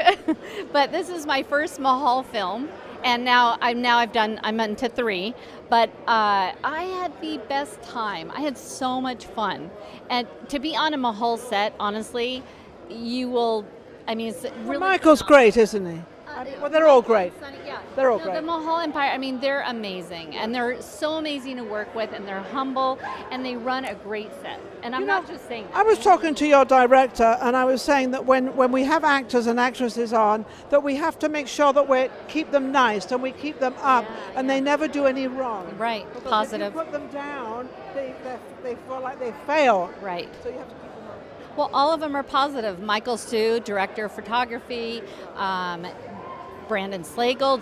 But this is my first Mahal film, and I'm into 3. But I had the best time. I had so much fun, and to be on a Mahal set, honestly, you will. I mean, it's really. Michael's great, isn't he? Well, they're all great. They're all great. The Mahal Empire, I mean, they're amazing. And they're so amazing to work with, and they're humble, and they run a great set. And I'm not just saying that. I was talking to your director, and I was saying that when we have actors and actresses on, that we have to make sure that we keep them nice, and we keep them up, and they never do any wrong. Right, because positive. if you put them down, they feel like they fail. Right. So you have to keep them up. Well, all of them are positive. Michael Sue, director of photography, Brandon Slagle,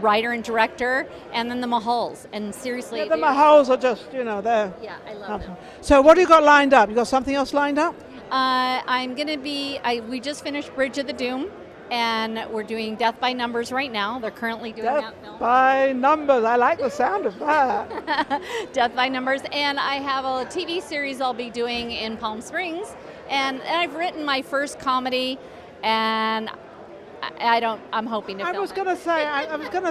writer and director, and then the Mahals. And seriously, The Mahals are just, they're. Yeah, I love them. So what do you got lined up? You got something else lined up? I'm going to be, we just finished Bridge of the Doom, and we're doing Death by Numbers right now. They're currently doing that film. By numbers. I like the sound of that. Death by Numbers. And I have a TV series I'll be doing in Palm Springs. And I've written my first comedy, and I'm hoping to film I was it. going to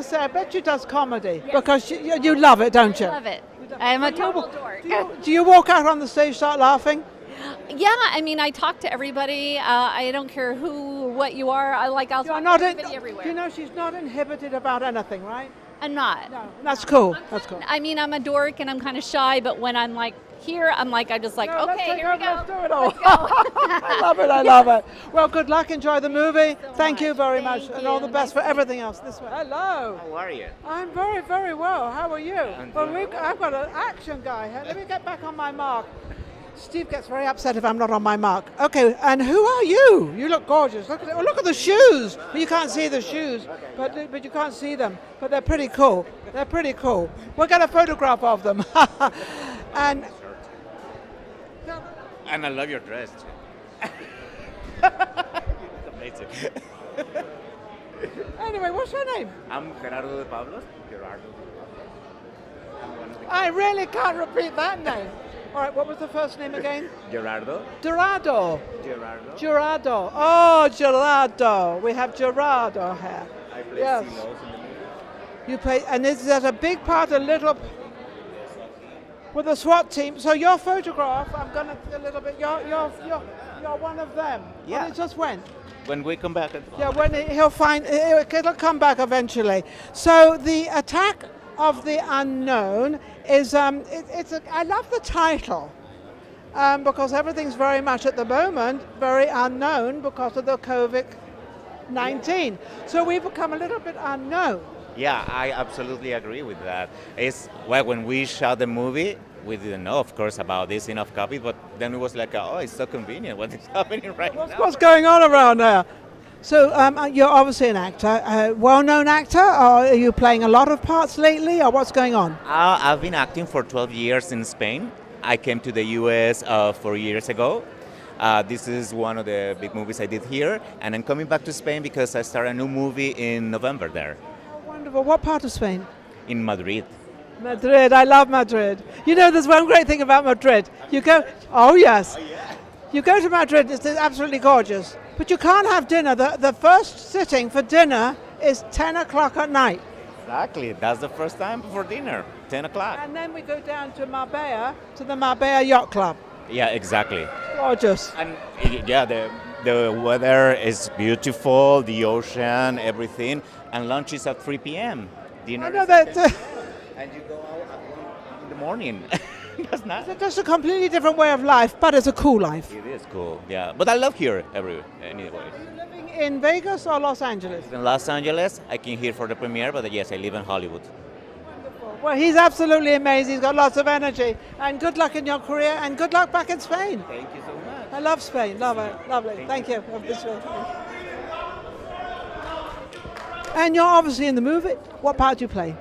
say, I bet you does comedy, because you love it, don't you? I love it. I'm a total dork. Do you walk out on the stage, start laughing? Yeah, I mean, I talk to everybody. I don't care who or what you are. I'll talk to everybody everywhere. You know, she's not inhibited about anything, right? I'm not. No, that's cool. That's cool. I mean, I'm a dork and I'm kind of shy, but when I'm here, I'm just like, No, okay, here we go. Let's do it all. I love it. I love it. Well, good luck. Enjoy the movie. Thank you very much, and all the best for everything else. This way. Hello. How are you? I'm very, very well. How are you? I've got an action guy here. Let me get back on my mark. Steve gets very upset if I'm not on my mark. Okay, and who are you? You look gorgeous. Look at the shoes. Well, you can't see the shoes, but you can't see them. But they're pretty cool. They're pretty cool. We'll get a photograph of them. And I love your dress. It's amazing. Anyway, what's your name? I'm Gerardo de Pablos. Gerardo. I really can't repeat that name. All right, what was the first name again? Gerardo. Gerardo. Gerardo. Gerardo. Oh, Gerardo. We have Gerardo here. I play Yes. Silos in the movie. You play, and is that a big part, a little, with the SWAT team? So your photograph, I'm gonna a little bit. You're one of them. Yeah. Well, it just went. When we come back. Yeah, when it'll come back eventually. So the attack of the unknown is I love the title because everything's very much at the moment very unknown because of the COVID-19. So we've become a little bit unknown. Yeah, I absolutely agree with that. When we shot the movie, we didn't know, of course, about this enough copy, but then it was like, oh, it's so convenient. What is happening right now? What's going on around there? So you're obviously an actor, a well-known actor, or are you playing a lot of parts lately, or what's going on? I've been acting for 12 years in Spain. I came to the U.S. 4 years ago. This is one of the big movies I did here, and I'm coming back to Spain because I start a new movie in November there. Oh, wonderful. What part of Spain? In Madrid. Madrid. I love Madrid. You know, there's one great thing about Madrid. You go, oh yes. You go to Madrid, it's absolutely gorgeous. But you can't have dinner. The first sitting for dinner is 10 o'clock at night. Exactly. That's the first time for dinner, 10 o'clock. And then we go down to Marbella, to the Marbella Yacht Club. Yeah, exactly. Gorgeous. And yeah, the weather is beautiful, the ocean, everything. And lunch is at 3 p.m. Dinner I know is that. and you go out at 1 in the morning. That's not. It's just a completely different way of life, but it's a cool life. It is cool, yeah. But I love here anyway. Living in Vegas or Los Angeles? In Los Angeles, I came here for the premiere, but yes, I live in Hollywood. Well, he's absolutely amazing. He's got lots of energy. And good luck in your career, and good luck back in Spain. Thank you so much. I love Spain. Love it. Lovely. Thank you. And you're obviously in the movie. What part do you play?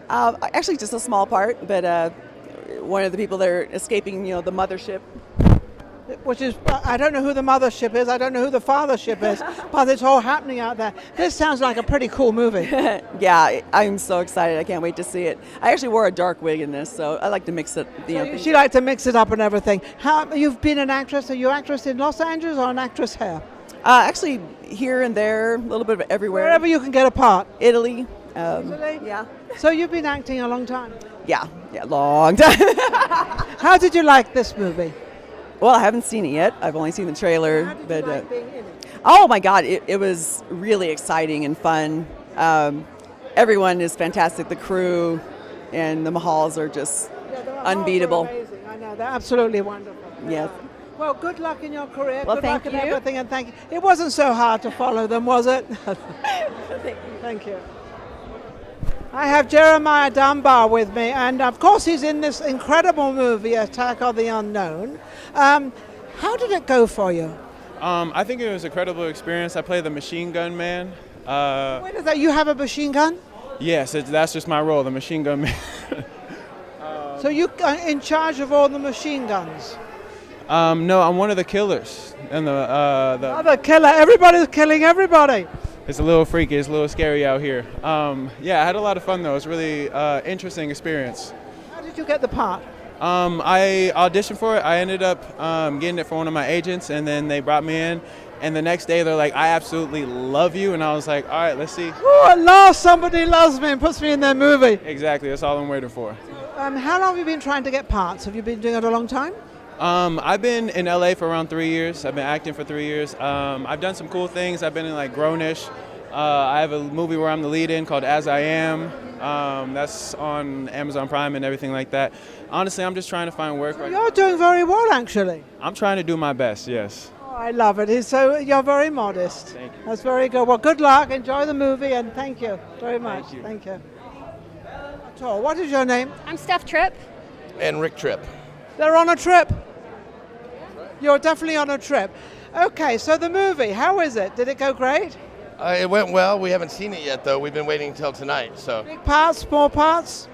Actually, just a small part, but one of the people that are escaping, the mothership. Which is, I don't know who the mothership is, I don't know who the fathership is, but it's all happening out there. This sounds like a pretty cool movie. Yeah, I'm so excited. I can't wait to see it. I actually wore a dark wig in this, so I like to mix it. She likes to mix it up and everything. You've been an actress. Are you an actress in Los Angeles or an actress here? Actually, here and there, a little bit of everywhere. Wherever you can get a part. Italy. Italy? Yeah. So you've been acting a long time? Yeah, long time. How did you like this movie? Well, I haven't seen it yet. I've only seen the trailer. How did you like being in it? Oh my God, it was really exciting and fun. Everyone is fantastic. The crew and the Mahals are just unbeatable. Amazing. I know, they're absolutely wonderful. Yes. Well, good luck in your career. Well, good thank luck in you. everything, and thank you. It wasn't so hard to follow them, was it? Thank you. I have Jeremiah Dunbar with me, and of course he's in this incredible movie, Attack of the Unknown. How did it go for you? I think it was an incredible experience. I played the machine gun man. Wait, is that you have a machine gun? Yes, that's just my role, the machine gun man. So you are in charge of all the machine guns? No, I'm one of the killers. And the other killer. Everybody's killing everybody. It's a little freaky. It's a little scary out here. Yeah, I had a lot of fun though. It was a really interesting experience. How did you get the part? I auditioned for it. I ended up getting it for one of my agents, and then they brought me in. And the next day, they're like, "I absolutely love you," and I was like, "All right, let's see." Oh, at last somebody loves me and puts me in their movie. Exactly. That's all I'm waiting for. How long have you been trying to get parts? Have you been doing it a long time? I've been in LA for around 3 years. I've been acting for 3 years. I've done some cool things. I've been in like Grownish. I have a movie where I'm the lead in called As I Am. That's on Amazon Prime and everything like that. Honestly, I'm just trying to find work. You're doing very well, actually. I'm trying to do my best, yes. Oh, I love it. So you're very modest. Thank you. That's very good. Well, good luck. Enjoy the movie, and thank you very much. Thank you. Thank you. So, what is your name? I'm Steph Tripp. And Rick Tripp. They're on a trip. You're definitely on a trip. Okay, so the movie, how is it? Did it go great? It went well. We haven't seen it yet, though. We've been waiting until tonight. So Big parts, small parts?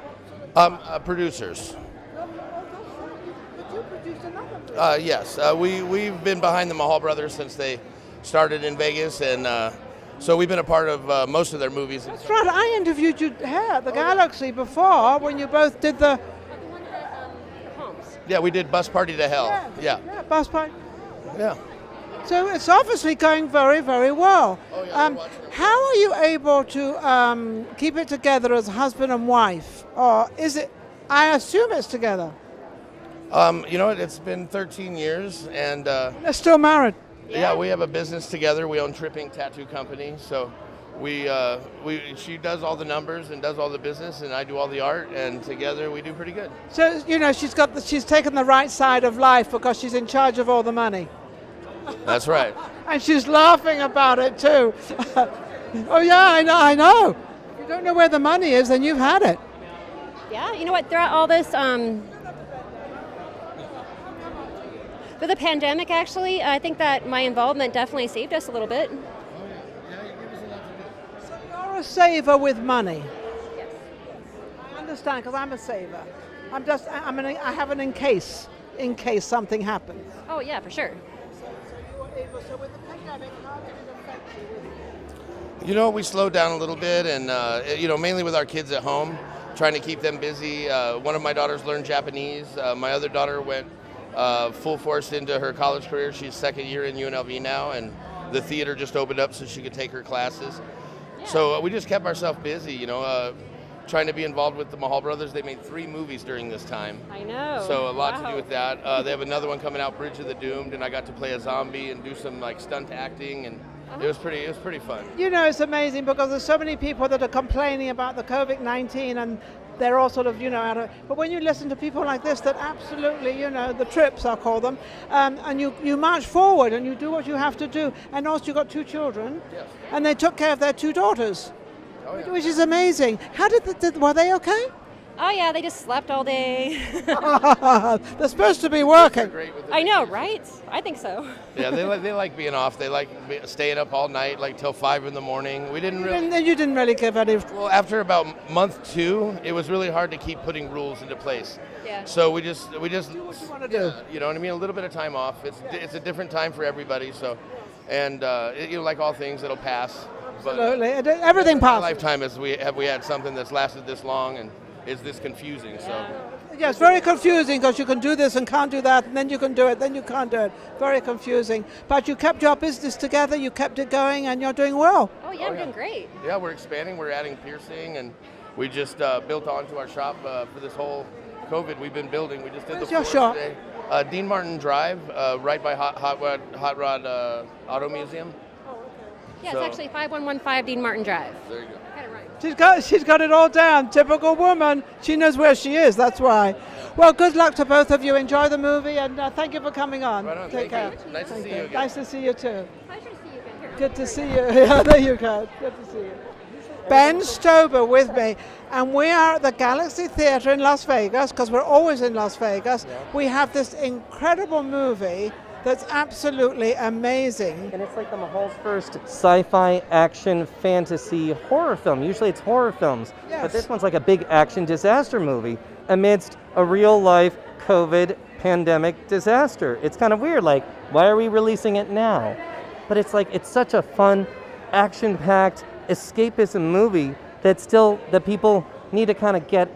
producers. Yes, we've been behind the Mahal brothers since they started in Vegas, and so we've been a part of most of their movies. That's right. I interviewed you here at the Galaxy before when you both did the... Yeah, we did Bus Party to Hell. Yeah. Bus Party. Yeah. So it's obviously going very, very well. How are you able to keep it together as husband and wife? Or is it, I assume it's together. You know what, it's been 13 years, and... They're still married. Yeah, we have a business together. We own Tripping Tattoo Company, so she does all the numbers and does all the business, and I do all the art, and together we do pretty good. So, you know, she's taken the right side of life because she's in charge of all the money. That's right. And she's laughing about it too. Oh yeah, I know. If you don't know where the money is, then you've had it. Yeah, you know what, throughout all this, for the pandemic actually, I think that my involvement definitely saved us a little bit. So you're a saver with money. Yes. I understand, because I'm a saver. I have an in case something happens. Oh yeah, for sure. So with the pandemic, how did it affect you? You know, we slowed down a little bit, and you know, mainly with our kids at home, trying to keep them busy. One of my daughters learned Japanese. My other daughter went full force into her college career. She's second year in UNLV now, and the theater just opened up so she could take her classes. Yeah. So we just kept ourselves busy, you know, trying to be involved with the Mahal brothers. They made 3 movies during this time. I know. So a lot to do with that. They have another one coming out, Bridge of the Doomed, and I got to play a zombie and do some like stunt acting, and it was pretty fun. You know, it's amazing because there's so many people that are complaining about the COVID-19 and they're all sort of, out of, but when you listen to people like this that absolutely, the trips, I'll call them, and you march forward and you do what you have to do. And also you've got 2 children, and they took care of their 2 daughters, which is amazing. How were they okay? Oh yeah, they just slept all day. They're supposed to be working. I know, right? I think so. Yeah, they like being off. They like staying up all night, like till 5 in the morning. We didn't really. And then you didn't really give any. Well, after about month 2, it was really hard to keep putting rules into place. Yeah. So we just do what you want to do. You know what I mean? A little bit of time off. It's a different time for everybody. So, and like all things, it'll pass. Absolutely, everything passes. Lifetime have we had something that's lasted this long and is this confusing? So. Yeah, it's very confusing because you can do this and can't do that, and then you can do it, then you can't do it. Very confusing. But you kept your business together, you kept it going, and you're doing well. Oh yeah, I'm doing great. Yeah, we're expanding, we're adding piercing, and we just built onto our shop for this whole COVID. We've been building. We just did Where's the your shop? today. Dean Martin Drive, right by Hot Rod Auto Museum. Yeah, it's actually 5115 Dean Martin Drive. There you go. She's got it all down. Typical woman. She knows where she is. That's why. Well, good luck to both of you. Enjoy the movie, and thank you for coming on. Right on. Take care. Nice to see you again. Nice to see you too. Pleasure to see you again. Good to see you. Yeah, there you go. Good to see you. Ben Stober with me, and we are at the Galaxy Theatre in Las Vegas because we're always in Las Vegas. Yeah. We have this incredible movie that's absolutely amazing. And it's like the Mahal's first sci-fi, action, fantasy, horror film. Usually it's horror films, but this one's like a big action disaster movie amidst a real-life COVID pandemic disaster. It's kind of weird, like, why are we releasing it now? But it's like, it's such a fun, action-packed, escapism movie that people need to kind of get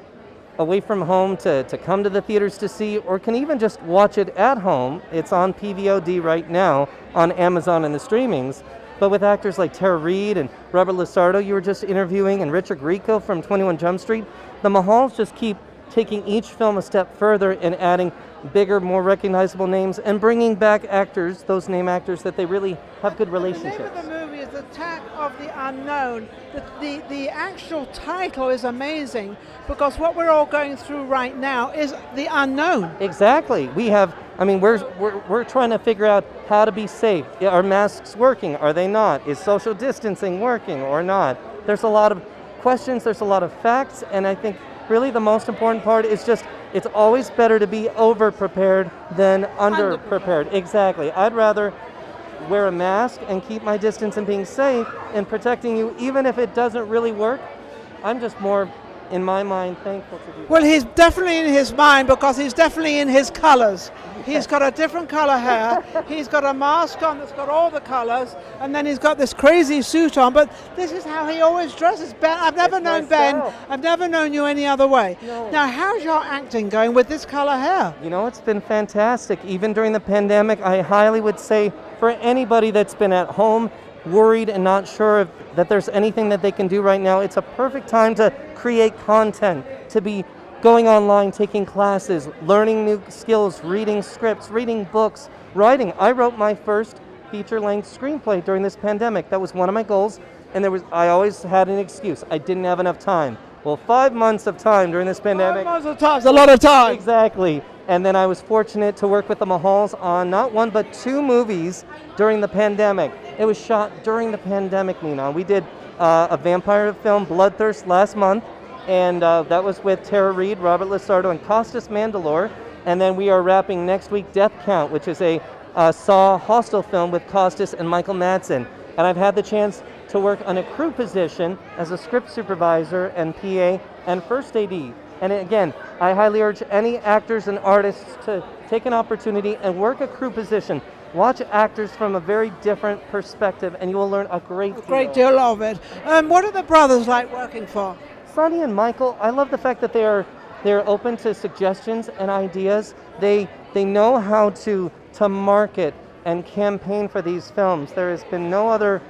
away from home to come to the theaters to see, or can even just watch it at home. It's on PVOD right now on Amazon and the streamings. But with actors like Tara Reid and Robert Lusardo you were just interviewing, and Richard Grieco from 21 Jump Street, the Mahals just keep taking each film a step further and adding bigger, more recognizable names and bringing back actors, those name actors that they really have good relationships. The name of the movie is Attack of the Unknown. The actual title is amazing because what we're all going through right now is the unknown. Exactly. We're trying to figure out how to be safe. Are masks working? Are they not? Is social distancing working or not? There's a lot of questions, there's a lot of facts, and I think really the most important part is just it's always better to be over-prepared than under-prepared. Exactly. I'd rather wear a mask and keep my distance and being safe and protecting you, even if it doesn't really work. I'm just more, in my mind, thankful to be. Well, he's definitely in his mind because he's definitely in his colors. He's got a different color hair. He's got a mask on that's got all the colors, and then he's got this crazy suit on. But this is how he always dresses. Ben, I've never known Ben. I've never known you any other way. No. Now, how's your acting going with this color hair? You know, it's been fantastic. Even during the pandemic, I highly would say for anybody that's been at home, worried and not sure that there's anything that they can do right now, it's a perfect time to create content, to be going online, taking classes, learning new skills, reading scripts, reading books, writing. I wrote my first feature-length screenplay during this pandemic. That was one of my goals, and I always had an excuse. I didn't have enough time. Well, 5 months of time during this pandemic. 5 months of time is a lot of time. Exactly. And then I was fortunate to work with the Mahals on not one but 2 movies during the pandemic. It was shot during the pandemic, NINON. We did a vampire film, Bloodthirst, last month, and that was with Tara Reid, Robert Lusardo, and Costas Mandylor. And then we are wrapping next week Death Count, which is a Saw Hostel film with Costas and Michael Madsen. And I've had the chance to work on a crew position as a script supervisor and PA and first AD. And again, I highly urge any actors and artists to take an opportunity and work a crew position. Watch actors from a very different perspective, and you will learn a great deal of it. What are the brothers like working for? Sonny and Michael, I love the fact that they're open to suggestions and ideas. They know how to market and campaign for these films. There has been no other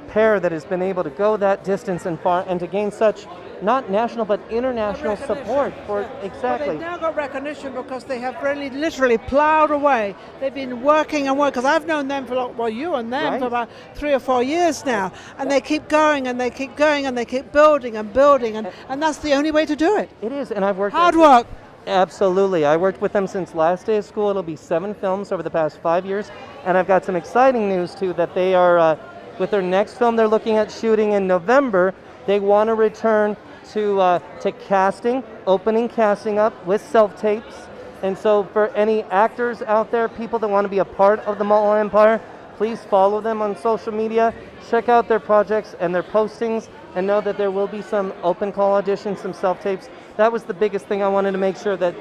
pair that has been able to go that distance and far and to gain such not national but international support for exactly. Well, they've now got recognition because they have really literally plowed away. They've been working and working, because I've known them for, well, you and them for about 3 or 4 years now, and they keep going and they keep going and they keep building and building, and that's the only way to do it. It is, and I've worked hard work. Absolutely. I worked with them since last day of school. It'll be 7 films over the past 5 years, and I've got some exciting news too, that they are with their next film they're looking at shooting in November. They want to return to casting, opening casting up with self-tapes. And so for any actors out there, people that want to be a part of the Mall Empire, please follow them on social media, check out their projects and their postings, and know that there will be some open call auditions, some self-tapes. That was the biggest thing I wanted to make sure that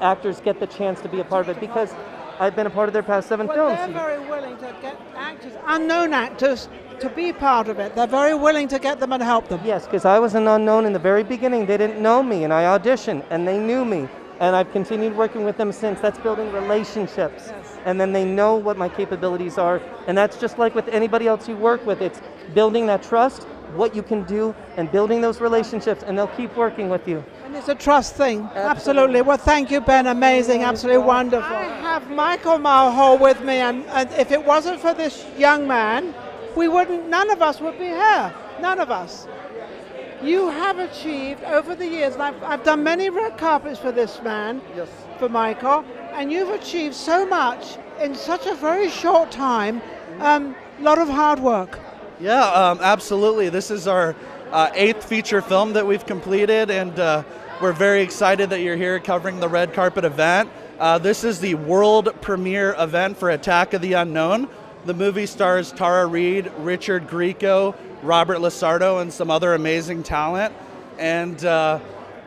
actors get the chance to be a part of it, because I've been a part of their past 7 films. They're very willing to get actors, unknown actors, to be part of it. They're very willing to get them and help them. Yes, because I was an unknown in the very beginning. They didn't know me, and I auditioned, and they knew me. And I've continued working with them since. That's building relationships. Yes. And then they know what my capabilities are. And that's just like with anybody else you work with. It's building that trust, what you can do, and building those relationships, and they'll keep working with you. And it's a trust thing. Absolutely. Well, thank you, Ben. Amazing. Absolutely wonderful. I have Michael Mulhall with me, and if it wasn't for this young man, none of us would be here. None of us. You have achieved over the years, and I've done many red carpets for this man, yes, for Michael, and you've achieved so much in such a very short time. A lot of hard work. Yeah, absolutely. This is our 8th feature film that we've completed, and we're very excited that you're here covering the red carpet event. This is the world premiere event for Attack of the Unknown. The movie stars Tara Reid, Richard Grieco, Robert Lasardo, and some other amazing talent. And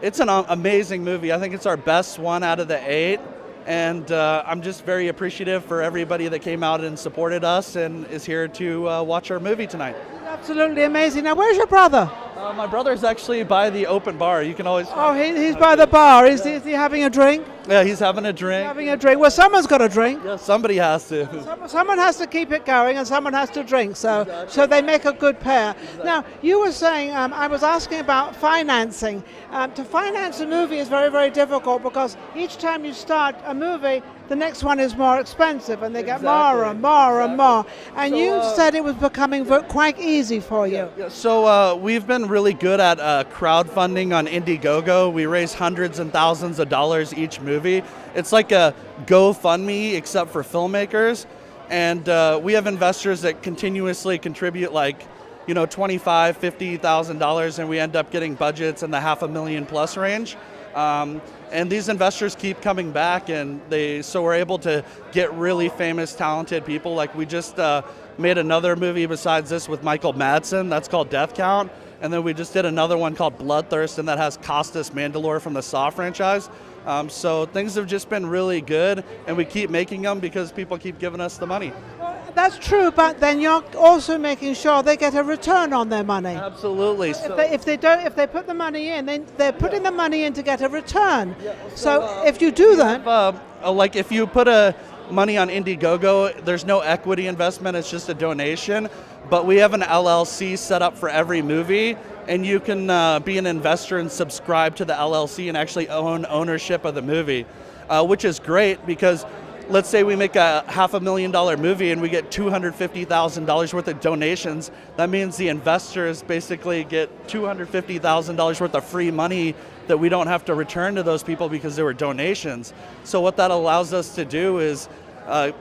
it's an amazing movie. I think it's our best one out of the 8. And I'm just very appreciative for everybody that came out and supported us and is here to watch our movie tonight. Absolutely amazing. Now, where's your brother? My brother's actually by the open bar. You can always... Oh, he's by the bar. Is he having a drink? Yeah, he's having a drink. Having a drink. Well, someone's got a drink. Yeah, somebody has to. Someone has to keep it going, and someone has to drink. So, exactly. So they make a good pair. Exactly. Now, you were saying, I was asking about financing. To finance a movie is very, very difficult, because each time you start a movie, the next one is more expensive, and they get more and more and more. And so, you said it was becoming quite easy for you. Yeah. So we've been really good at crowdfunding on Indiegogo. We raise hundreds and thousands of dollars each movie. It's like a GoFundMe except for filmmakers, and we have investors that continuously contribute like, you know, $25,000, $50,000, and we end up getting budgets in the $500,000+ range. And these investors keep coming back, and so we're able to get really famous, talented people. Like we just made another movie besides this with Michael Madsen. That's called Death Count. And then we just did another one called Bloodthirst, and that has Costas Mandylor from the Saw franchise. So things have just been really good, and we keep making them because people keep giving us the money. Well, that's true, but then you're also making sure they get a return on their money. Absolutely. If they put the money in, then they're putting the money in to get a return. Yeah, so if you do that, like if you put money on Indiegogo, there's no equity investment, it's just a donation. But we have an LLC set up for every movie, and you can be an investor and subscribe to the LLC and actually own ownership of the movie, which is great because let's say we make a $500,000 movie and we get $250,000 worth of donations. That means the investors basically get $250,000 worth of free money that we don't have to return to those people because they were donations. So what that allows us to do is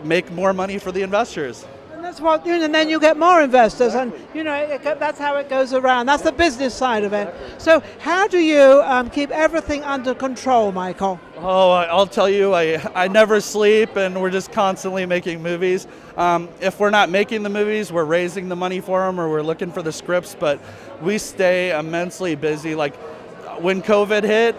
make more money for the investors. And that's what, and then you get more investors, and you know that's how it goes around. That's the business side of it. So how do you keep everything under control, Michael? Oh, I'll tell you, I never sleep, and we're just constantly making movies. If we're not making the movies, we're raising the money for them, or we're looking for the scripts. But we stay immensely busy. Like when COVID hit,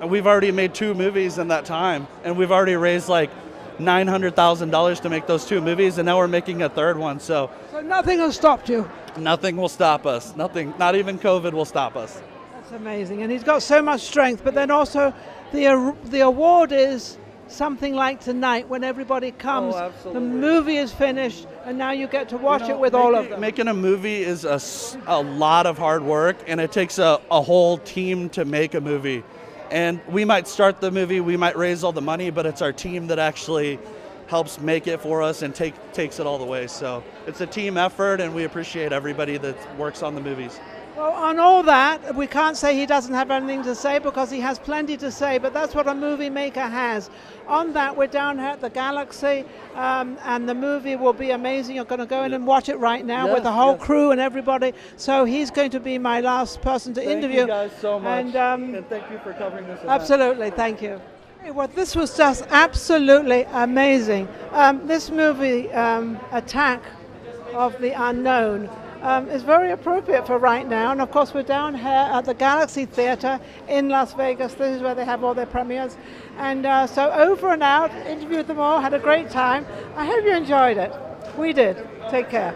we've already made 2 movies in that time, and we've already raised like $900,000 to make those 2 movies, and now we're making a 3rd one. So nothing has stopped you. Nothing will stop us. Nothing, not even COVID will stop us. That's amazing, and he's got so much strength. But then also, the award is something like tonight when everybody comes. Oh, absolutely. The movie is finished, and now you get to watch it with all of them. Making a movie is a lot of hard work, and it takes a whole team to make a movie. And we might start the movie, we might raise all the money, but it's our team that actually helps make it for us and takes it all the way. So it's a team effort, and we appreciate everybody that works on the movies. Well, on all that, we can't say he doesn't have anything to say because he has plenty to say, but that's what a movie maker has. On that, we're down here at the Galaxy, and the movie will be amazing. You're going to go in and watch it right now with the whole crew and everybody. So he's going to be my last person to interview. Thank you guys so much, and thank you for covering this event. Absolutely, thank you. Well, this was just absolutely amazing. This movie, Attack of the Unknown, is very appropriate for right now. And of course, we're down here at the Galaxy Theatre in Las Vegas. This is where they have all their premieres. And so over and out, interviewed them all, had a great time. I hope you enjoyed it. We did. Take care.